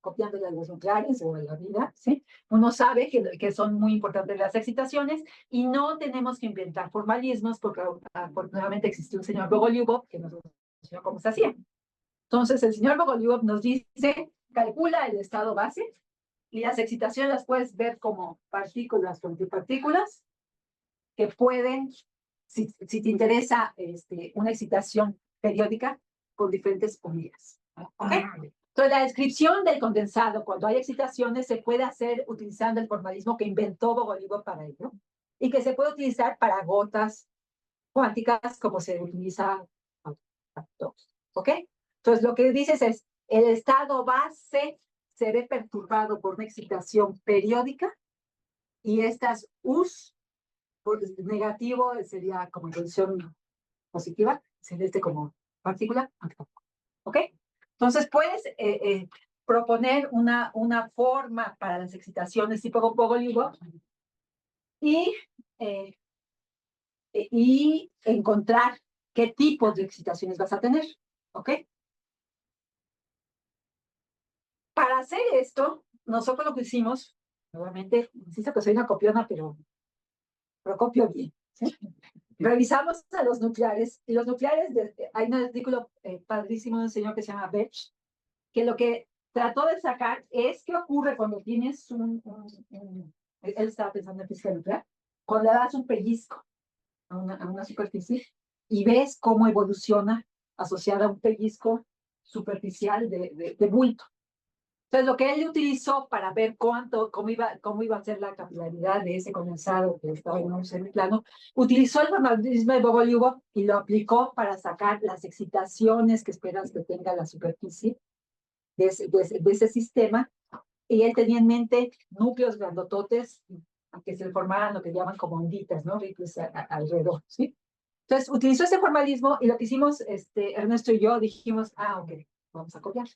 copiándole a los nucleares o a la vida, ¿sí? Uno sabe que son muy importantes las excitaciones y no tenemos que inventar formalismos porque afortunadamente existió un señor Bogolyubov que nos enseñó cómo se hacía. Entonces, el señor Bogolyubov nos dice, calcula el estado base y las excitaciones las puedes ver como partículas con antipartículas que pueden, si te interesa una excitación periódica con diferentes unidades. ¿Okay? Entonces, la descripción del condensado cuando hay excitaciones se puede hacer utilizando el formalismo que inventó Bogolyubov para ello y que se puede utilizar para gotas cuánticas como se utiliza para todos. ¿Ok? Entonces, lo que dices es, el estado base se ve perturbado por una excitación periódica y estas U's negativo sería como intención positiva, sería como partícula. ¿Ok? Entonces puedes proponer una forma para las excitaciones tipo Bogolyubov y, y encontrar qué tipos de excitaciones vas a tener. ¿Ok? Para hacer esto, nosotros lo que hicimos, nuevamente, insisto que soy una copiona, pero copio bien. ¿Sí? Revisamos a los nucleares, y los nucleares, hay un artículo padrísimo de un señor que se llama Betch, que lo que trató de sacar es qué ocurre cuando tienes él estaba pensando en física nuclear, cuando le das un pellizco a una superficie y ves cómo evoluciona asociada a un pellizco superficial de bulto. Entonces, lo que él utilizó para ver cómo iba a ser la capilaridad de ese condensado que estaba en un semiplano, utilizó el formalismo de Bogolyubov y lo aplicó para sacar las excitaciones que esperas que tenga la superficie de ese sistema. Y él tenía en mente núcleos grandototes que se formaran lo que llaman como onditas, ¿no? Ripples alrededor, ¿sí? Entonces, utilizó ese formalismo y lo que hicimos, Ernesto y yo dijimos, ok, vamos a copiar.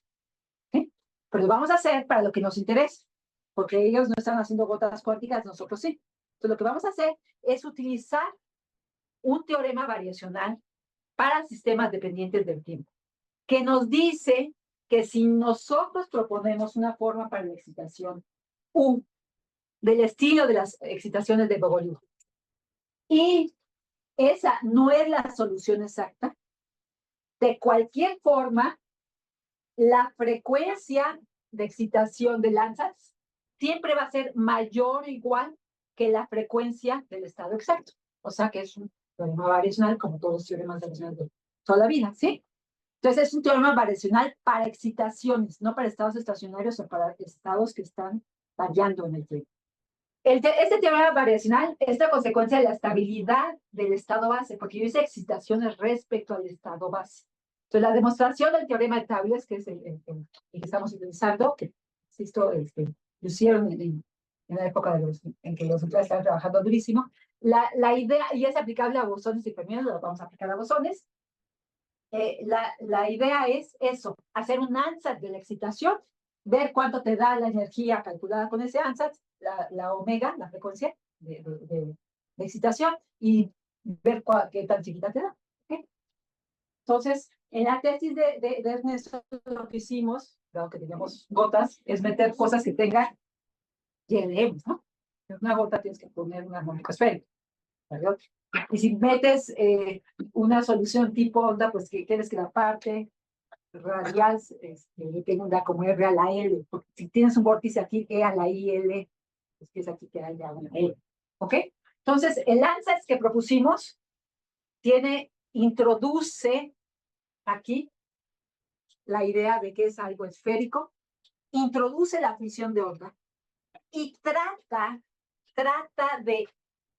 ¿Sí? Pero lo vamos a hacer para lo que nos interesa, porque ellos no están haciendo gotas cuánticas, nosotros sí. Entonces, lo que vamos a hacer es utilizar un teorema variacional para sistemas dependientes del tiempo, que nos dice que si nosotros proponemos una forma para la excitación U, del estilo de las excitaciones de Bogolyubov, y esa no es la solución exacta, de cualquier forma, la frecuencia de excitación de Landsat siempre va a ser mayor o igual que la frecuencia del estado exacto. O sea que es un teorema variacional como todos los teoremas variacionales de toda la vida, ¿sí? Entonces es un teorema variacional para excitaciones, no para estados estacionarios o para estados que están variando en el tiempo. Este teorema variacional es la consecuencia de la estabilidad del estado base, porque yo hice excitaciones respecto al estado base. Entonces, la demostración del teorema de Tables, que es el que estamos utilizando, que insisto, lo hicieron en la época en que los nucleares estaban trabajando durísimo, La idea, y es aplicable a bosones y fermiones, lo vamos a aplicar a bosones. La idea es eso, hacer un ansatz de la excitación, ver cuánto te da la energía calculada con ese ansatz, la omega, la frecuencia de excitación, y ver qué tan chiquita te da. ¿Okay? Entonces, en la tesis de Ernesto, lo que hicimos, dado que teníamos gotas, es meter cosas que tengan YLM, ¿no? En una gota tienes que poner un armónico esférico. ¿Vale? Y si metes una solución tipo onda, pues que quieres que la parte radial tenga como R a la L, porque si tienes un vórtice aquí, E a la IL, pues que es aquí que haya una L. ¿Ok? Entonces, el ansatz que propusimos introduce aquí la idea de que es algo esférico, introduce la función de onda y trata de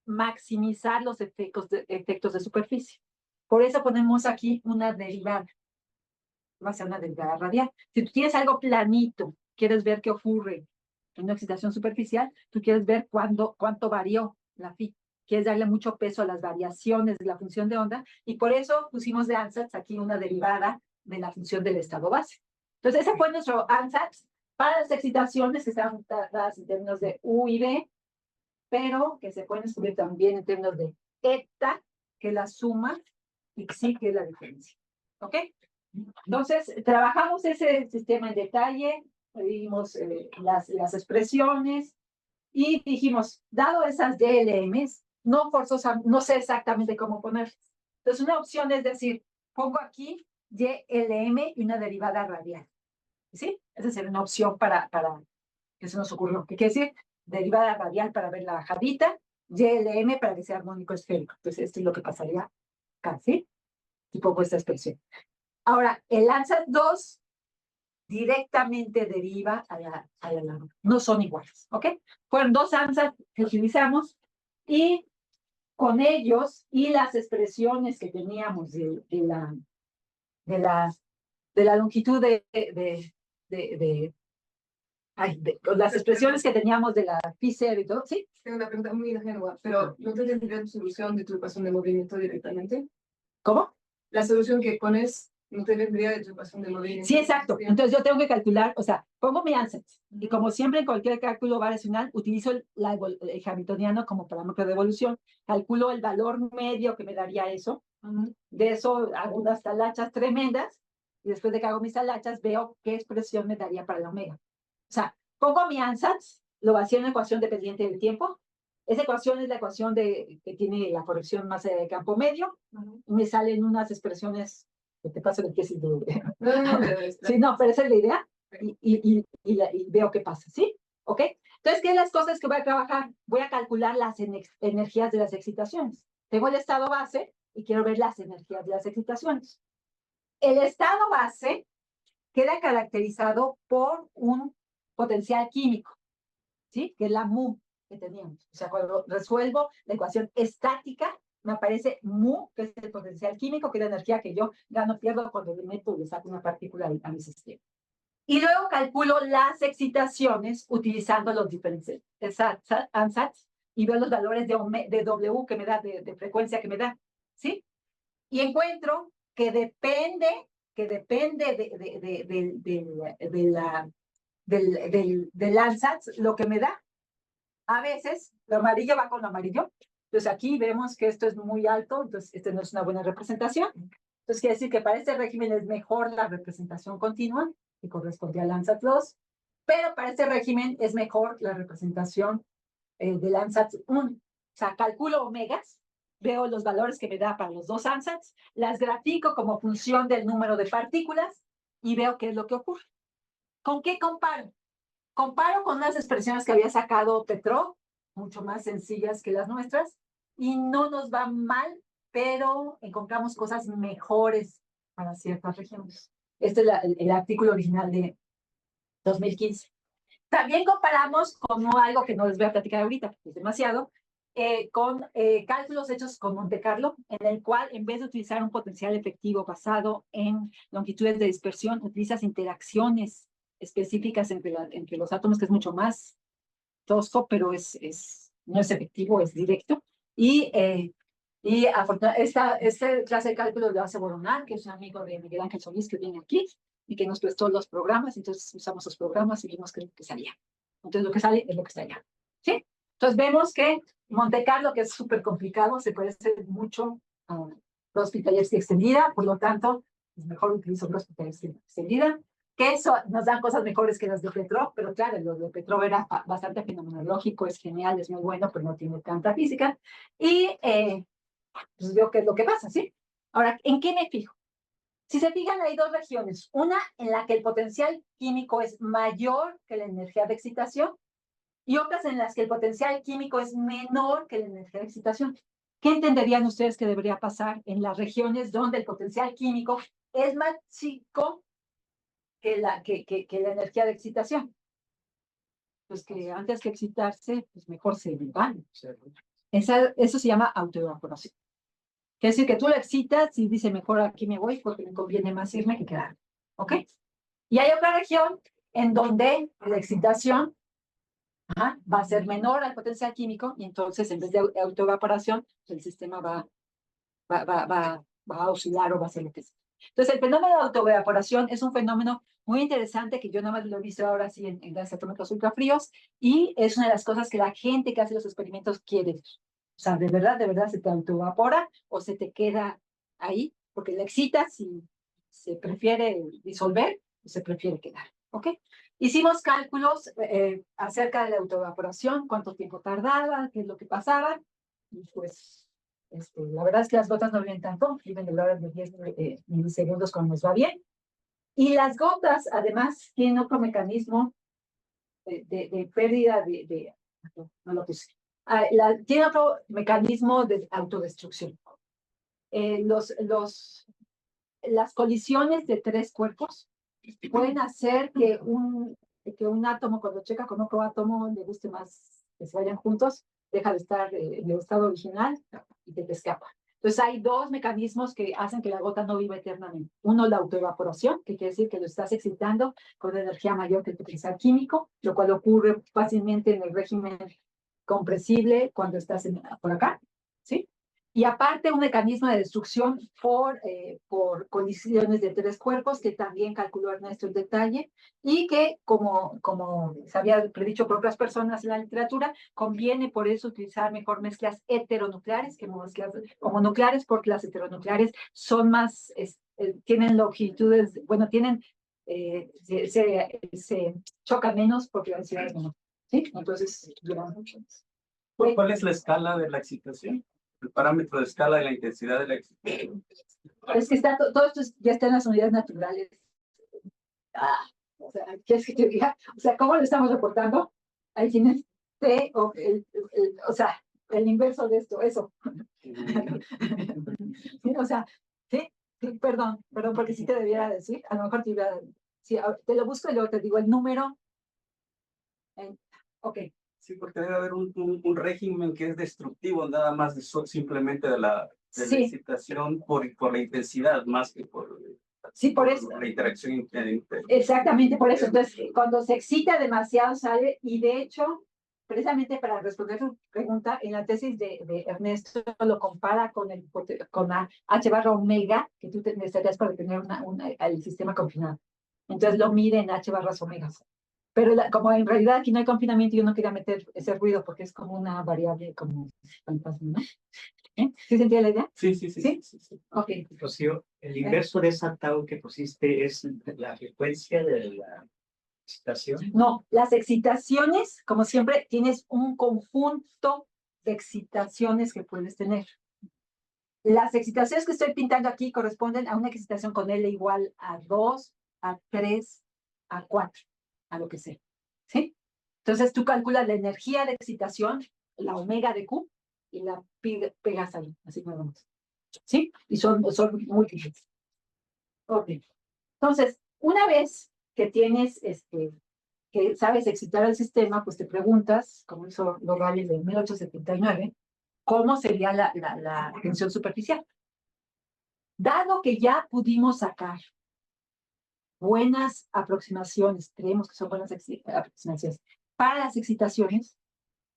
maximizar los efectos de superficie. Por eso ponemos aquí una derivada. Va a ser una derivada radial. Si tú tienes algo planito, quieres ver qué ocurre en una excitación superficial, tú quieres ver cuánto varió la phi. Quieres darle mucho peso a las variaciones de la función de onda, y por eso pusimos de ansatz aquí una derivada de la función del estado base. Entonces, ese fue nuestro ansatz para las excitaciones que están dadas en términos de U y B, pero que se pueden escribir también en términos de eta, que es la suma, y psi, que es la diferencia. ¿Ok? Entonces, trabajamos ese sistema en detalle, vimos las expresiones, y dijimos, dado esas DLMs, no sé exactamente cómo ponerlas. Entonces, una opción es decir, pongo aquí YLM y una derivada radial. ¿Sí? Esa sería una opción para que se nos ocurrió. ¿Qué quiere decir? Derivada radial para ver la bajadita, YLM para que sea armónico esférico. Entonces, esto es lo que pasaría acá, ¿sí? Y pongo esta expresión. Ahora, el ansatz 2 directamente deriva a la no son iguales, ¿ok? Fueron dos ansatz que utilizamos, y con ellos y las expresiones que teníamos de la longitud con las expresiones que teníamos de la phi cero y todo, ¿sí? Tengo una pregunta muy ingenua, pero ¿no te tendría tu solución de tu ecuación de movimiento directamente? ¿Cómo? La solución que pones no te vendría de tu ecuación de movimiento. Sí, exacto. Entonces yo tengo que calcular, o sea, pongo mi ansatz, y como siempre en cualquier cálculo variacional, utilizo el hamiltoniano como parámetro de evolución, calculo el valor medio que me daría eso, de eso hago unas talachas tremendas, y después de que hago mis talachas, veo qué expresión me daría para la omega. O sea, pongo mi ansatz, lo vacío en una ecuación dependiente del tiempo. Esa ecuación es la ecuación que tiene la corrección más de campo medio, y me salen unas expresiones que te paso de tesis de... Sí, no, pero esa es la idea, y veo qué pasa, ¿sí? ¿Ok? Entonces, ¿qué son las cosas que voy a trabajar? Voy a calcular las energías de las excitaciones. Tengo el estado base y quiero ver las energías de las excitaciones. El estado base queda caracterizado por un potencial químico, ¿sí? Que es la mu que teníamos. O sea, cuando resuelvo la ecuación estática, me aparece mu, que es el potencial químico, que es la energía que yo gano, pierdo cuando le meto y le saco una partícula a mi sistema. Y luego calculo las excitaciones utilizando los diferentes ansatz, y veo los valores de W que me da, de frecuencia que me da, ¿sí? Y encuentro que depende del ansatz lo que me da. A veces, lo amarillo va con lo amarillo. Entonces aquí vemos que esto es muy alto, entonces este no es una buena representación. Entonces quiere decir que para este régimen es mejor la representación continua, que corresponde al ansatz 2, pero para este régimen es mejor la representación del ansatz 1. O sea, calculo omegas, veo los valores que me da para los dos ansatz, las grafico como función del número de partículas y veo qué es lo que ocurre. ¿Con qué comparo? Comparo con unas expresiones que había sacado Petrov, mucho más sencillas que las nuestras, y no nos va mal, pero encontramos cosas mejores para ciertas regiones. Este es el artículo original de 2015. También comparamos con algo que no les voy a platicar ahorita, porque es demasiado, con cálculos hechos con Monte Carlo, en el cual en vez de utilizar un potencial efectivo basado en longitudes de dispersión, utilizas interacciones específicas entre los átomos, que es mucho más tosco, pero no es efectivo, es directo. Esta clase de cálculo lo hace Boronar, que es un amigo de Miguel Ángel Solís que viene aquí y que nos prestó los programas. Entonces usamos los programas y vimos que salía. Entonces lo que sale es lo que está allá. ¿Sí? Entonces vemos que Monte Carlo, que es súper complicado, se parece mucho a Hospitalers extendida, por lo tanto, es mejor utilizo Hospitalers extendida, que eso nos dan cosas mejores que las de Petrov, pero claro, lo de Petrov era bastante fenomenológico, es genial, es muy bueno, pero no tiene tanta física. Y pues veo qué es lo que pasa, ¿sí? Ahora, ¿en qué me fijo? Si se fijan, hay dos regiones. Una en la que el potencial químico es mayor que la energía de excitación y otras en las que el potencial químico es menor que la energía de excitación. ¿Qué entenderían ustedes que debería pasar en las regiones donde el potencial químico es más chico que la energía de excitación? Pues que antes que excitarse, pues mejor se van. Eso se llama autoevaporación. Quiere decir que tú lo excitas y dice, mejor aquí me voy porque me conviene más irme que quedarme. ¿Ok? Y hay otra región en donde la excitación va a ser menor al potencial químico y entonces en vez de autoevaporación, el sistema va a oscilar o va a hacer lo que sea. Entonces, el fenómeno de autoevaporación es un fenómeno muy interesante que yo nada más lo he visto ahora sí en gases atómicos ultrafríos y es una de las cosas que la gente que hace los experimentos quiere ver. O sea, de verdad se te autoevapora o se te queda ahí porque la excitas y se prefiere disolver o se prefiere quedar. ¿Ok? Hicimos cálculos acerca de la autoevaporación, cuánto tiempo tardaba, qué es lo que pasaba y pues la verdad es que las gotas no vienen tanto, viven de orden de 10 milisegundos cuando nos va bien. Y las gotas, además, tienen otro mecanismo de pérdida no lo puse. Tiene otro mecanismo de autodestrucción. Las colisiones de tres cuerpos pueden hacer que un átomo, cuando checa con otro átomo, le guste más que se vayan juntos, deja de estar en el estado original y te escapa. Entonces hay dos mecanismos que hacen que la gota no viva eternamente. Uno, la autoevaporación, que quiere decir que lo estás excitando con energía mayor que el potencial químico, lo cual ocurre fácilmente en el régimen compresible cuando estás por acá, ¿sí? Y aparte un mecanismo de destrucción por colisiones de tres cuerpos, que también calculó Ernesto en detalle, y que, como se había predicho por otras personas en la literatura, conviene por eso utilizar mejor mezclas heteronucleares que mezclas homonucleares, porque las heteronucleares son más, tienen longitudes, bueno, se chocan menos porque la densidad es menor. ¿Sí? Entonces, duran mucho más. ¿Cuál es la escala de la excitación? El parámetro de escala de la intensidad de la excitación. Es que todo esto ya está en las unidades naturales. O sea, ¿quieres que te diga? O sea, ¿cómo lo estamos reportando? Ahí tienes T, o sea, el inverso de esto, eso. Sí, o sea, sí, perdón, porque sí te debiera decir, a lo mejor te iba a decir, sí, te lo busco y luego te digo el número. Ok. Sí, porque debe haber un régimen que es destructivo, nada más simplemente de la excitación por la intensidad, más que por, por eso. La interacción. Exactamente por eso. Entonces, cuando se excita demasiado sale, y de hecho, precisamente para responder tu pregunta, en la tesis de Ernesto lo compara con la H barra omega que tú necesitarías para tener el sistema confinado. Entonces lo mide en H barras omegas. Pero como en realidad aquí no hay confinamiento, yo no quería meter ese ruido porque es como una variable como fantasma, ¿no? ¿Sí se entiende la idea? Sí. Ok. Rocío, el inverso de esa tau que pusiste es la frecuencia de la excitación. No, las excitaciones, como siempre, tienes un conjunto de excitaciones que puedes tener. Las excitaciones que estoy pintando aquí corresponden a una excitación con L igual a 2, a 3, a 4, a lo que sea. ¿Sí? Entonces tú calculas la energía de excitación, la omega de Q, y la pegas ahí, así como vamos. ¿Sí? Y son múltiples. Ok. Entonces, una vez que tienes, que sabes excitar al sistema, pues te preguntas, como hizo Lorale de 1879, ¿cómo sería la tensión superficial? Dado que ya pudimos sacar buenas aproximaciones, creemos que son buenas aproximaciones para las excitaciones,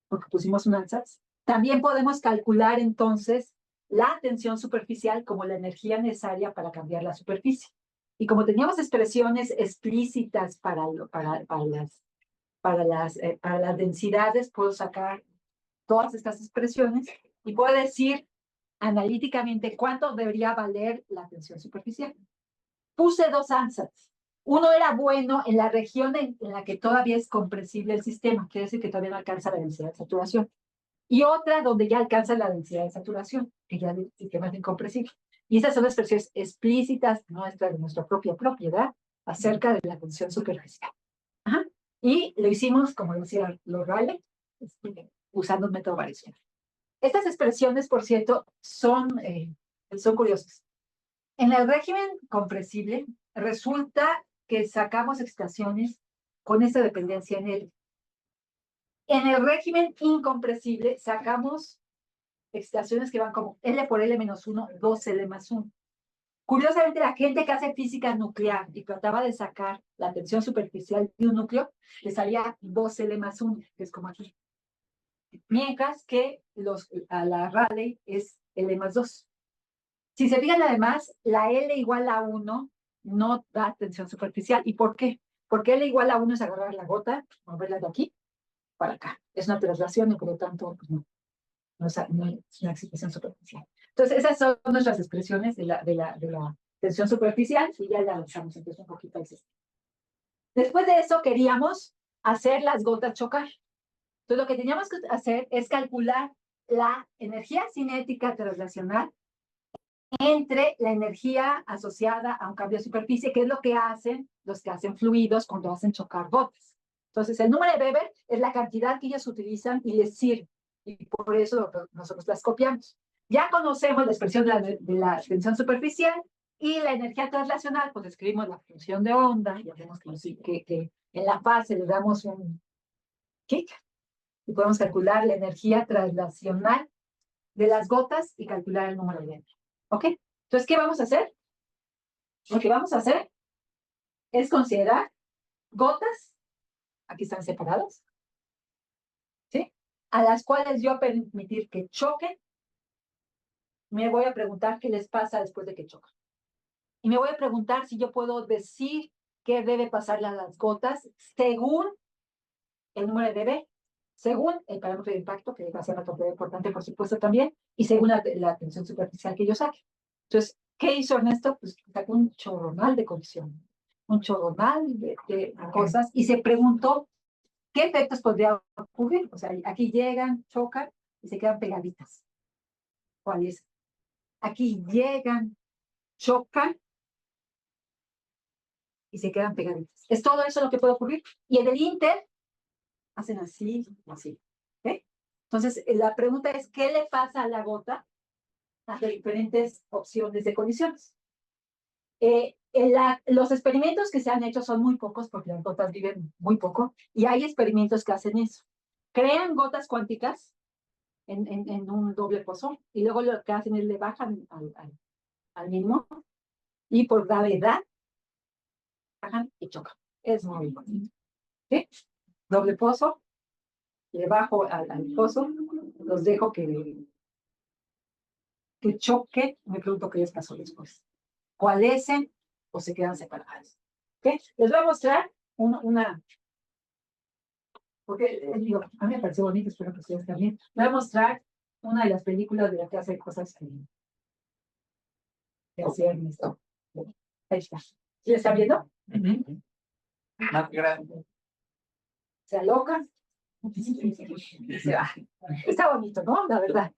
porque pusimos un ansatz, También podemos calcular entonces la tensión superficial como la energía necesaria para cambiar la superficie. Y como teníamos expresiones explícitas para las densidades, puedo sacar todas estas expresiones y puedo decir analíticamente cuánto debería valer la tensión superficial. Puse dos ansatz. Uno era bueno en la región en la que todavía es compresible el sistema, quiere decir que todavía no alcanza la densidad de saturación. Y otra donde ya alcanza la densidad de saturación, que ya el sistema es incompresible. Y esas son expresiones explícitas nuestras, de nuestra propia propiedad, acerca de la tensión superficial. Ajá. Y lo hicimos, como decía Rayleigh, usando un método variacional. Estas expresiones, por cierto, son curiosas. En el régimen compresible, resulta que sacamos excitaciones con esta dependencia en L. En el régimen incompresible, sacamos excitaciones que van como L por L menos 1, 2L más 1. Curiosamente, la gente que hace física nuclear y trataba de sacar la tensión superficial de un núcleo, le salía 2L más 1, que es como aquí. Mientras que a la Rayleigh es L más 2. Si se fijan además, la L igual a 1 no da tensión superficial. ¿Y por qué? Porque L igual a 1 es agarrar la gota, moverla de aquí para acá. Es una traslación y por lo tanto pues no es una excitación superficial. Entonces, esas son nuestras expresiones de la tensión superficial y ya la avanzamos entonces un poquito al sistema. Después de eso queríamos hacer las gotas chocar. Entonces, lo que teníamos que hacer es calcular la energía cinética traslacional entre la energía asociada a un cambio de superficie, que es lo que hacen los que hacen fluidos cuando hacen chocar gotas. Entonces, el número de Weber es la cantidad que ellos utilizan y les sirve. Y por eso nosotros las copiamos. Ya conocemos la expresión de la tensión superficial y la energía traslacional, pues escribimos la función de onda, ya vemos que en la fase le damos un kick y podemos calcular la energía traslacional de las gotas y calcular el número de Weber. ¿Ok? Entonces, ¿qué vamos a hacer? Lo que vamos a hacer es considerar gotas, aquí están separadas, ¿sí? A las cuales yo permitir que choquen. Me voy a preguntar qué les pasa después de que chocan. Y me voy a preguntar si yo puedo decir qué debe pasarle a las gotas según el número de dB, según el parámetro de impacto, que va a ser una propiedad importante, por supuesto, también, y según la tensión superficial que yo saque. Entonces, ¿qué hizo Ernesto? Pues sacó un chorronal de colisión, un chorronal de cosas, y se preguntó qué efectos podría ocurrir. O sea, aquí llegan, chocan y se quedan pegaditas. ¿Cuál es? Aquí llegan, chocan y se quedan pegaditas. Es todo eso lo que puede ocurrir. Y en el Inter, hacen así, así. ¿Okay? Entonces, la pregunta es, ¿qué le pasa a la gota a diferentes opciones de colisiones? Los experimentos que se han hecho son muy pocos porque las gotas viven muy poco y hay experimentos que hacen eso. Crean gotas cuánticas en un doble pozo y luego lo que hacen es le bajan al mismo y por gravedad bajan y chocan. Es muy bonito. ¿Sí? Doble pozo, le bajo al pozo, los dejo que choque, me pregunto qué les pasó después. ¿Coalescen o se quedan separados? ¿Okay? Les voy a mostrar una porque digo, a mí me pareció bonito, espero que ustedes también. Les voy a mostrar una de las películas de la que hace cosas que hacían esto. Ahí está. ¿Sí están viendo? Más grande. Se alocan. Se va. Está bonito, ¿no? La verdad.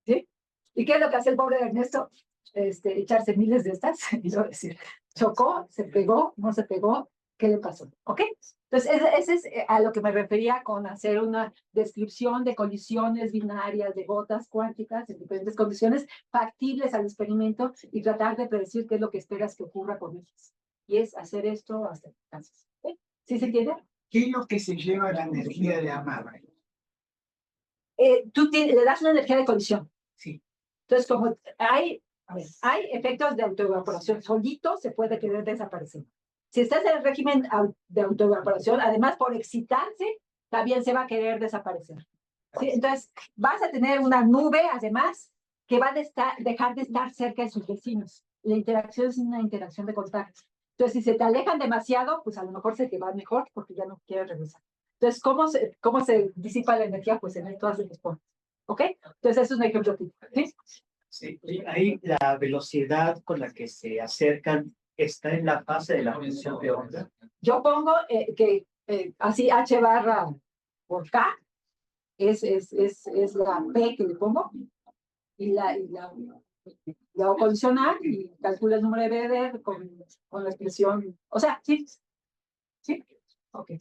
¿Sí? ¿Y qué es lo que hace el pobre Ernesto? Echarse miles de estas y luego decir, chocó, se pegó, no se pegó, ¿qué le pasó? ¿Ok? Entonces, ese es a lo que me refería con hacer una descripción de colisiones binarias, de gotas cuánticas en diferentes condiciones factibles al experimento y tratar de predecir qué es lo que esperas que ocurra con ellas. Y es hacer esto hasta entonces. ¿Sí? ¿Sí se entiende? ¿Qué es lo que se lleva la energía de amarre? Tú le das una energía de colisión. Sí. Entonces, como hay efectos de autoevaporación, solito se puede querer desaparecer. Si estás en el régimen de autoevaporación, además por excitarse, también se va a querer desaparecer. ¿sí? Entonces, vas a tener una nube, además, que va a dejar de estar cerca de sus vecinos. La interacción es una interacción de contacto. Entonces, si se te alejan demasiado, pues a lo mejor se te va mejor porque ya no quieres regresar. Entonces, ¿cómo se disipa la energía? Pues en todas las formas. ¿Ok? Entonces, eso es un ejemplo típico. ¿Sí? Sí, y ahí la velocidad con la que se acercan está en la fase de la función de onda. Yo pongo que así H barra por K es la P que le pongo y la hago condicional y calculo el número de BD con la expresión. O sea, sí. Sí. Ok.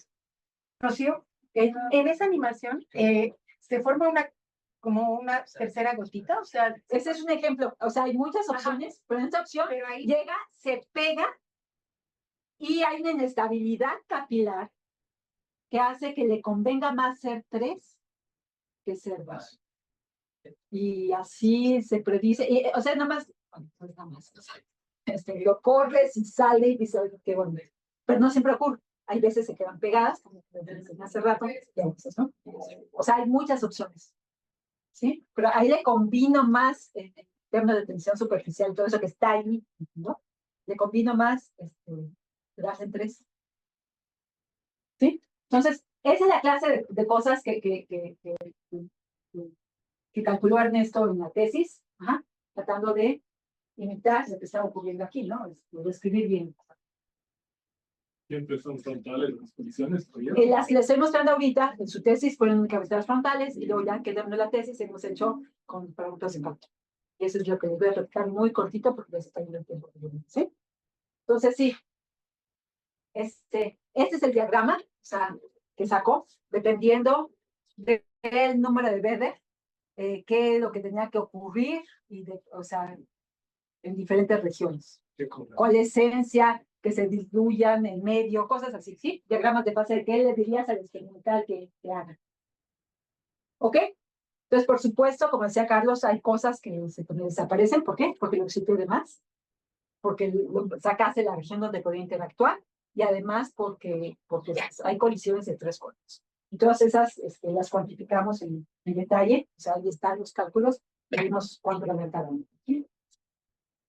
Rocío, en esa animación se forma como una tercera gotita, o sea, Ese es un ejemplo. O sea, hay muchas opciones, pero en esta opción pero ahí llega, se pega y hay una inestabilidad capilar que hace que le convenga más ser 3 que ser 2. Y así se predice. Y, o sea, nada más, pues nada más, o sea, lo corres y sale y dice, qué bueno. Pero no siempre ocurre. Hay veces se quedan pegadas, como te enseñé hace rato, y a veces, ¿no? O sea, hay muchas opciones. ¿Sí? Pero ahí le combino más en términos de tensión superficial, todo eso que está ahí, ¿no? Le combino más, lo hacen 3. ¿Sí? Entonces, esa es la clase de cosas que calculó Ernesto en la tesis, tratando de imitar lo que está ocurriendo aquí, ¿no? De escribir bien. Siempre son frontales las colisiones. Las que les estoy mostrando ahorita, en su tesis, fueron cabeceras frontales, y luego ya que terminó la tesis, hemos hecho con preguntas de impacto. Y eso es lo que les voy a platicar muy cortito, porque ya se está yendo el tiempo. ¿Sí? Entonces, sí. Este es el diagrama, o sea, que sacó, dependiendo del número de Weber, qué es lo que tenía que ocurrir, o sea, en diferentes regiones. ¿Cuál esencia? Que se diluyan en medio, cosas así, ¿sí? Diagramas de fase, ¿qué le dirías al experimental que haga? ¿Ok? Entonces, por supuesto, como decía Carlos, hay cosas que se desaparecen. ¿Por qué? Porque lo excité de más, porque sacaste la región donde podía interactuar, y además porque hay colisiones de 3 cuerpos. Y todas esas las cuantificamos en detalle, o sea, ahí están los cálculos, y vimos cuánto era cada uno. ¿Sí?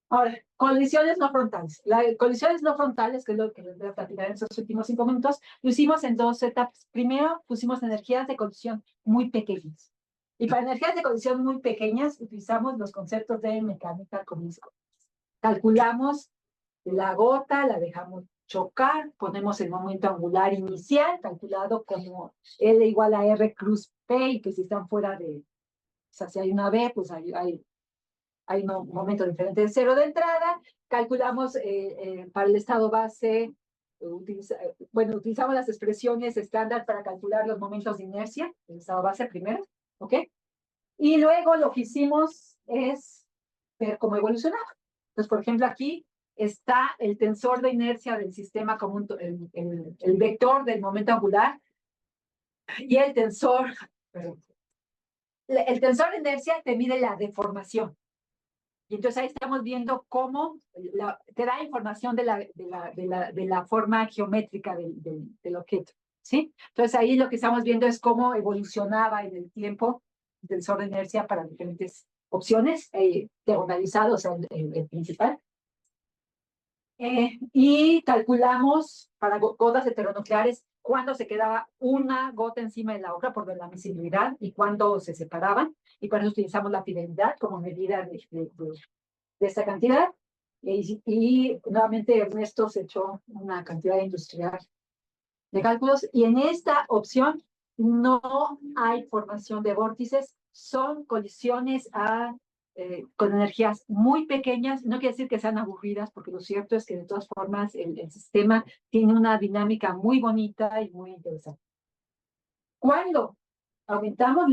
Ahora, colisiones no frontales. Las colisiones no frontales, que es lo que les voy a platicar en estos últimos 5 minutos, lo hicimos en 2 etapas. Primero, pusimos energías de colisión muy pequeñas. Y para energías de colisión muy pequeñas, utilizamos los conceptos de mecánica cuántica. Calculamos la gota, la dejamos chocar, ponemos el momento angular inicial, calculado como L igual a R cruz P, y que si están fuera de, o sea, si hay una B, pues hay un momento diferente de cero de entrada. Calculamos para el estado base, utilizamos las expresiones estándar para calcular los momentos de inercia, el estado base primero, ¿ok? Y luego lo que hicimos es ver cómo evolucionaba. Entonces, por ejemplo, aquí está el tensor de inercia del sistema como el vector del momento angular, y el tensor de inercia te mide la deformación. Y entonces ahí estamos viendo cómo te da información de la forma geométrica del objeto, ¿sí? Entonces ahí lo que estamos viendo es cómo evolucionaba en el tiempo el tensor de inercia para diferentes opciones, diagonalizado, o sea, el principal. Y calculamos para gotas heteronucleares cuándo se quedaba una gota encima de la otra por la miscibilidad y cuándo se separaban, y para eso utilizamos la fidelidad como medida de esta cantidad. Y nuevamente Ernesto se echó una cantidad industrial de cálculos, y en esta opción no hay formación de vórtices, son colisiones con energías muy pequeñas. No quiere decir que sean aburridas, porque lo cierto es que de todas formas el sistema tiene una dinámica muy bonita y muy interesante. Cuando aumentamos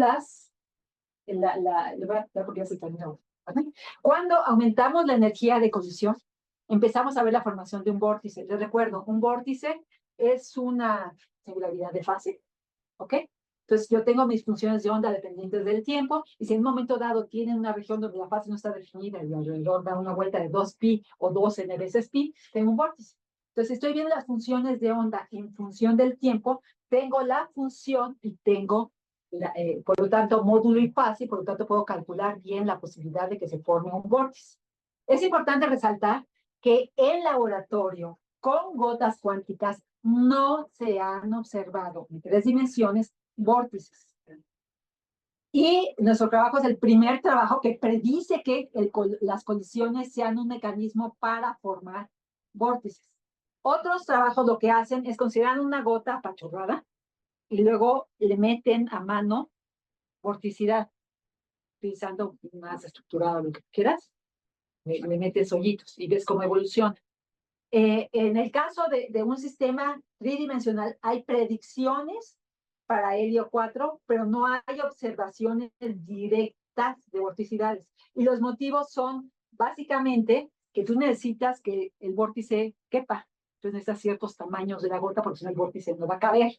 cuando aumentamos la energía de colisión, empezamos a ver la formación de un vórtice. Les recuerdo, un vórtice es una singularidad de fase, ¿ok? Entonces, yo tengo mis funciones de onda dependientes del tiempo, y si en un momento dado tienen una región donde la fase no está definida y alrededor da una vuelta de 2pi o 2n veces pi, tengo un vórtice. Entonces, si estoy viendo las funciones de onda en función del tiempo, tengo la función y tengo Por lo tanto, módulo y fase, y por lo tanto puedo calcular bien la posibilidad de que se forme un vórtice. Es importante resaltar que en laboratorio, con gotas cuánticas, no se han observado en 3 dimensiones vórtices. Y nuestro trabajo es el primer trabajo que predice que las colisiones sean un mecanismo para formar vórtices. Otros trabajos lo que hacen es considerar una gota apachurrada y luego le meten a mano vorticidad, utilizando más estructurado lo que quieras, le metes hoyitos y ves cómo evoluciona. En el caso de un sistema tridimensional, hay predicciones para helio 4, pero no hay observaciones directas de vorticidades. Y los motivos son básicamente que tú necesitas que el vórtice quepa. Entonces necesitas ciertos tamaños de la gota, porque si no el vórtice no va a caber.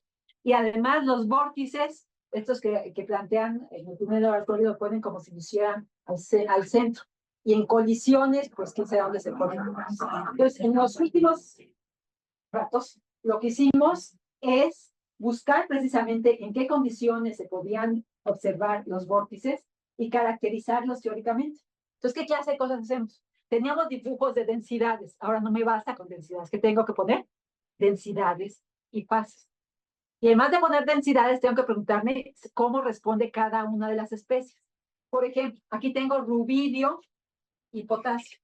Y además los vórtices, estos que plantean en el primer laboratorio, lo ponen como si lo hicieran al centro. Y en colisiones, pues quién sabe dónde se ponen. Entonces, en los últimos ratos, lo que hicimos es buscar precisamente en qué condiciones se podían observar los vórtices y caracterizarlos teóricamente. Entonces, ¿qué clase de cosas hacemos? Teníamos dibujos de densidades. Ahora no me basta con densidades. ¿Qué tengo que poner? Densidades y fases. Y además de poner densidades, tengo que preguntarme cómo responde cada una de las especies. Por ejemplo, aquí tengo rubidio y potasio.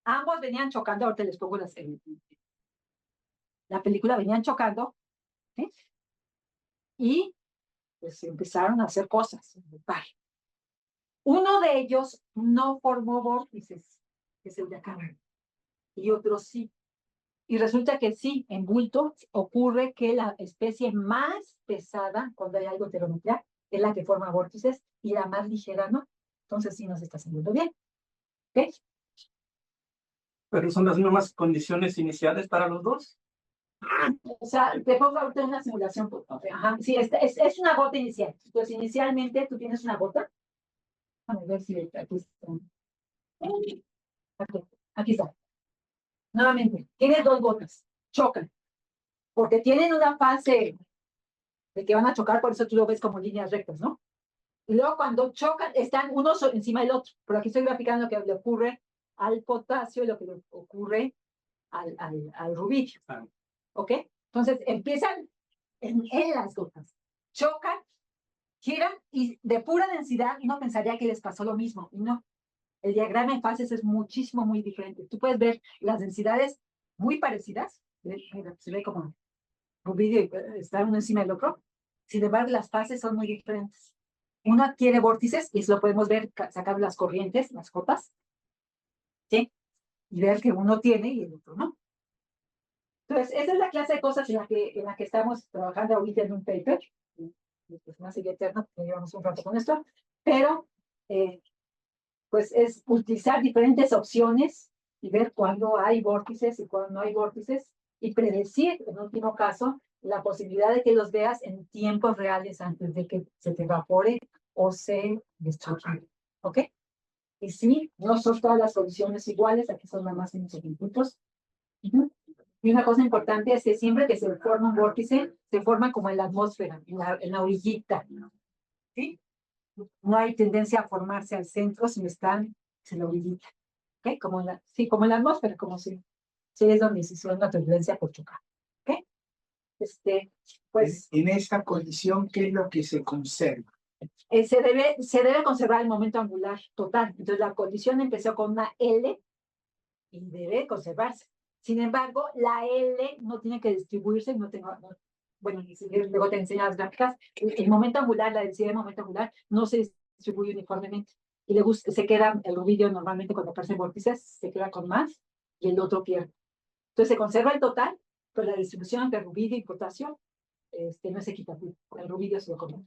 Ambos venían chocando, ahorita les pongo la película, venían chocando, ¿sí? Y pues empezaron a hacer cosas. Uno de ellos no formó vórtices, que es el de acá, y otro sí. Y resulta que sí, en bulto ocurre que la especie más pesada, cuando hay algo heteronuclear, es la que forma vórtices, y la más ligera no. Entonces sí nos está saliendo bien. ¿Ok? Pero son las mismas condiciones iniciales para los dos. O sea, te pongo ahorita una simulación. Ajá, sí, es una gota inicial. Entonces, inicialmente tú tienes una gota. A ver si aquí está. Aquí está. Nuevamente, tienes 2 gotas. Chocan. Porque tienen una fase de que van a chocar, por eso tú lo ves como líneas rectas, ¿no? Y luego cuando chocan, están unos encima del otro. Pero aquí estoy graficando lo que le ocurre al potasio y lo que le ocurre al rubidio. ¿Ok? Entonces empiezan en las gotas, chocan, giran y de pura densidad uno pensaría que les pasó lo mismo. Y no, el diagrama en fases es muchísimo, muy diferente. Tú puedes ver las densidades muy parecidas, se ve como rubidio y está uno encima del otro. Sin embargo, las fases son muy diferentes. Uno adquiere vórtices y eso lo podemos ver sacando las corrientes, las gotas, ¿sí? Y ver que uno tiene y el otro no. Entonces, esa es la clase de cosas en la que estamos trabajando ahorita en un paper. Pues una serie eterna, porque llevamos un rato con esto, pero pues es utilizar diferentes opciones y ver cuándo hay vórtices y cuándo no hay vórtices y predecir, en último caso, la posibilidad de que los veas en tiempos reales antes de que se te evapore o se destruya. ¿Ok? Y sí, no son todas las soluciones iguales, aquí son nada más unos ejemplitos. Y una cosa importante es que siempre que se forma un vórtice, se forma como en la atmósfera, en la orillita, ¿sí? No hay tendencia a formarse al centro, sino están en la orillita, ¿ok? Como en la atmósfera, como si es donde se hizo una turbulencia por chocar, ¿ok? Pues... En esta condición, ¿qué es lo que se conserva? Se debe conservar el momento angular total. Entonces la condición empezó con una L y debe conservarse. Sin embargo, la L no tiene que distribuirse, bueno, luego te enseño las gráficas, el momento angular, la densidad de momento angular, no se distribuye uniformemente. Y se queda, el rubidio normalmente cuando aparecen vórtices, se queda con más y el otro pierde. Entonces se conserva el total, pero la distribución entre rubidio y potasio no es equitativa. El rubidio se lo come.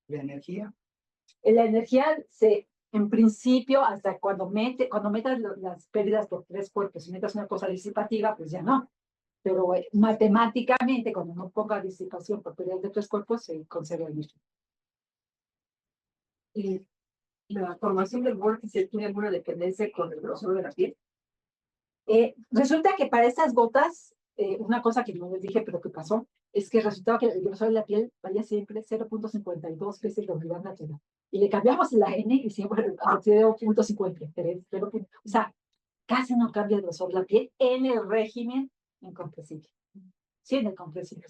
¿La energía? La energía en principio, hasta cuando metas las pérdidas por 3 cuerpos, si metas una cosa disipativa, pues ya no. Pero matemáticamente, cuando no ponga disipación por pérdidas de 3 cuerpos, se conserva el mismo. ¿Y la formación del vórtice tiene alguna dependencia con el grosor de la piel? Resulta que para estas gotas, una cosa que no les dije, pero que pasó, es que resultaba que el grosor de la piel valía siempre 0.52 veces la unidad natural. Y le cambiamos la N y siempre a 0.53. O sea, casi no cambia el grosor de la piel en el régimen incompresible. Sí, en el compresible.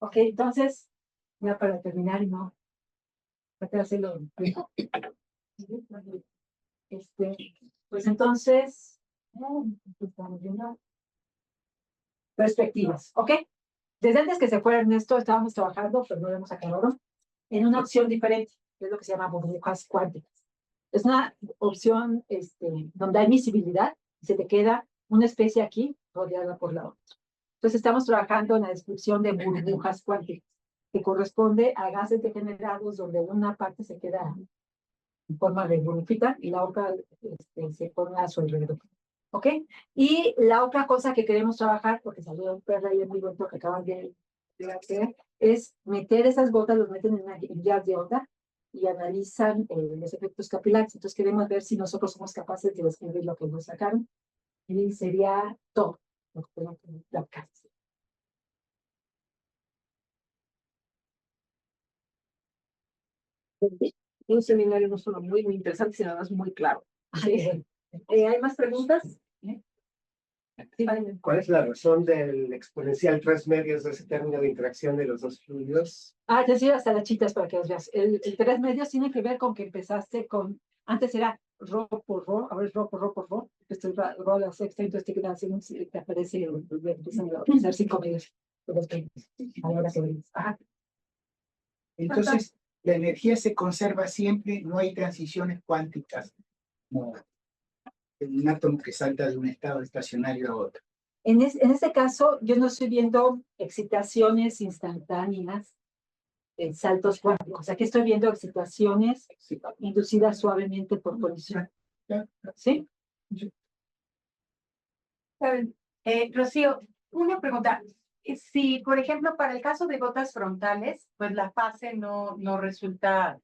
Ok, entonces, ya para terminar y no hacerlo. Pues entonces, estamos viendo perspectivas, ¿ok? Desde antes que se fuera Ernesto, estábamos trabajando, pero no lo hemos acabado, en una opción diferente, que es lo que se llama burbujas cuánticas. Es una opción donde hay visibilidad y se te queda una especie aquí rodeada por la otra. Entonces estamos trabajando en la descripción de burbujas cuánticas, que corresponde a gases degenerados donde una parte se queda en forma de burbujita y la otra se pone a su alrededor. ¿Ok? Y la otra cosa que queremos trabajar, porque salió un perro ahí en mi evento que acaban de hacer, es meter esas gotas, los meten en jazz de onda y analizan los efectos capilares. Entonces queremos ver si nosotros somos capaces de describir lo que nos sacaron. Y sería todo lo que tenemos que trabajar. Un seminario no solo muy interesante, sino además muy claro. Sí. ¿Hay más preguntas? Sí, ¿Cuál es la razón del exponencial 3 medios de ese término de interacción de los dos fluidos? te decía hasta las chitas para que las veas. El 3 medios tiene que ver con que empezaste con, antes era ro por ro, ahora es ro por ro por ro, esto es ro a la sexta, entonces te quedan así, te aparece, empiezan a hacer 5 medios. A la hora que ves. Entonces, la energía se conserva siempre, no hay transiciones cuánticas, como un átomo que salta de un estado estacionario a otro. En este caso, yo no estoy viendo excitaciones instantáneas, saltos cuánticos. Aquí estoy viendo excitaciones inducidas suavemente por colisión. ¿Sí? Rocío, una pregunta. Si, por ejemplo, para el caso de gotas frontales, pues la fase no resulta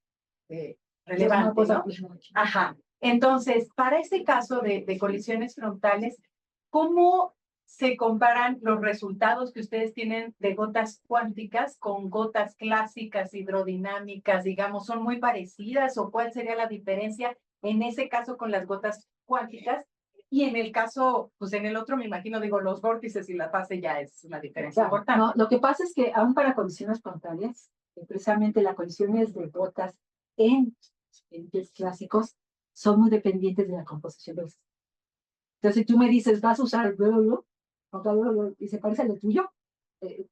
relevante, ¿no? Ajá. Entonces, para este caso de colisiones frontales, ¿cómo se comparan los resultados que ustedes tienen de gotas cuánticas con gotas clásicas hidrodinámicas? Digamos, ¿son muy parecidas o cuál sería la diferencia en ese caso con las gotas cuánticas? Y en el caso, pues en el otro me imagino, digo, los vórtices y la fase ya es una diferencia importante. No, lo que pasa es que aún para colisiones frontales, precisamente las colisiones de gotas en clásicos son muy dependientes de la composición del sistema. Entonces, si tú me dices, vas a usar y se parece al tuyo,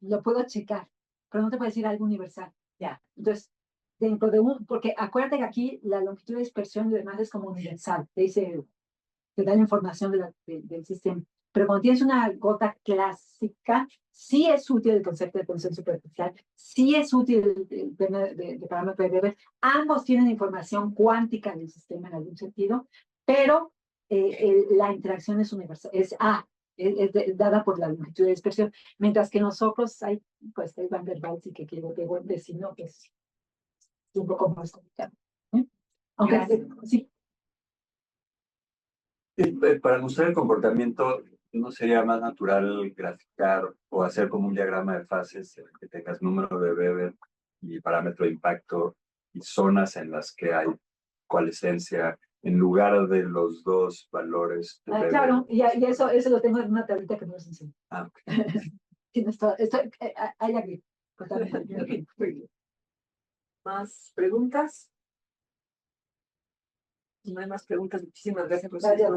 lo puedo checar, pero no te puedo decir algo universal. Ya. Entonces, dentro de porque acuérdate que aquí la longitud de dispersión y demás es como universal, te da la información del sistema. Pero cuando tienes una gota clásica, sí es útil el concepto de tensión superficial, sí es útil el tema de parámetro de Weber. Ambos tienen información cuántica del sistema en algún sentido, pero la interacción es universal, es dada por la longitud de dispersión, mientras que nosotros hay Van der Waals y que quiero de buen vecino, que es un poco más complicado. Aunque sí. Para mostrar el comportamiento, ¿no sería más natural graficar o hacer como un diagrama de fases en el que tengas número de Weber y parámetro de impacto y zonas en las que hay coalescencia en lugar de los dos valores de Weber? Claro, y eso lo tengo en una tablita que no les enseño. Tienes todo, hay aquí. ¿Más preguntas? Si no hay más preguntas, muchísimas gracias, Rocío.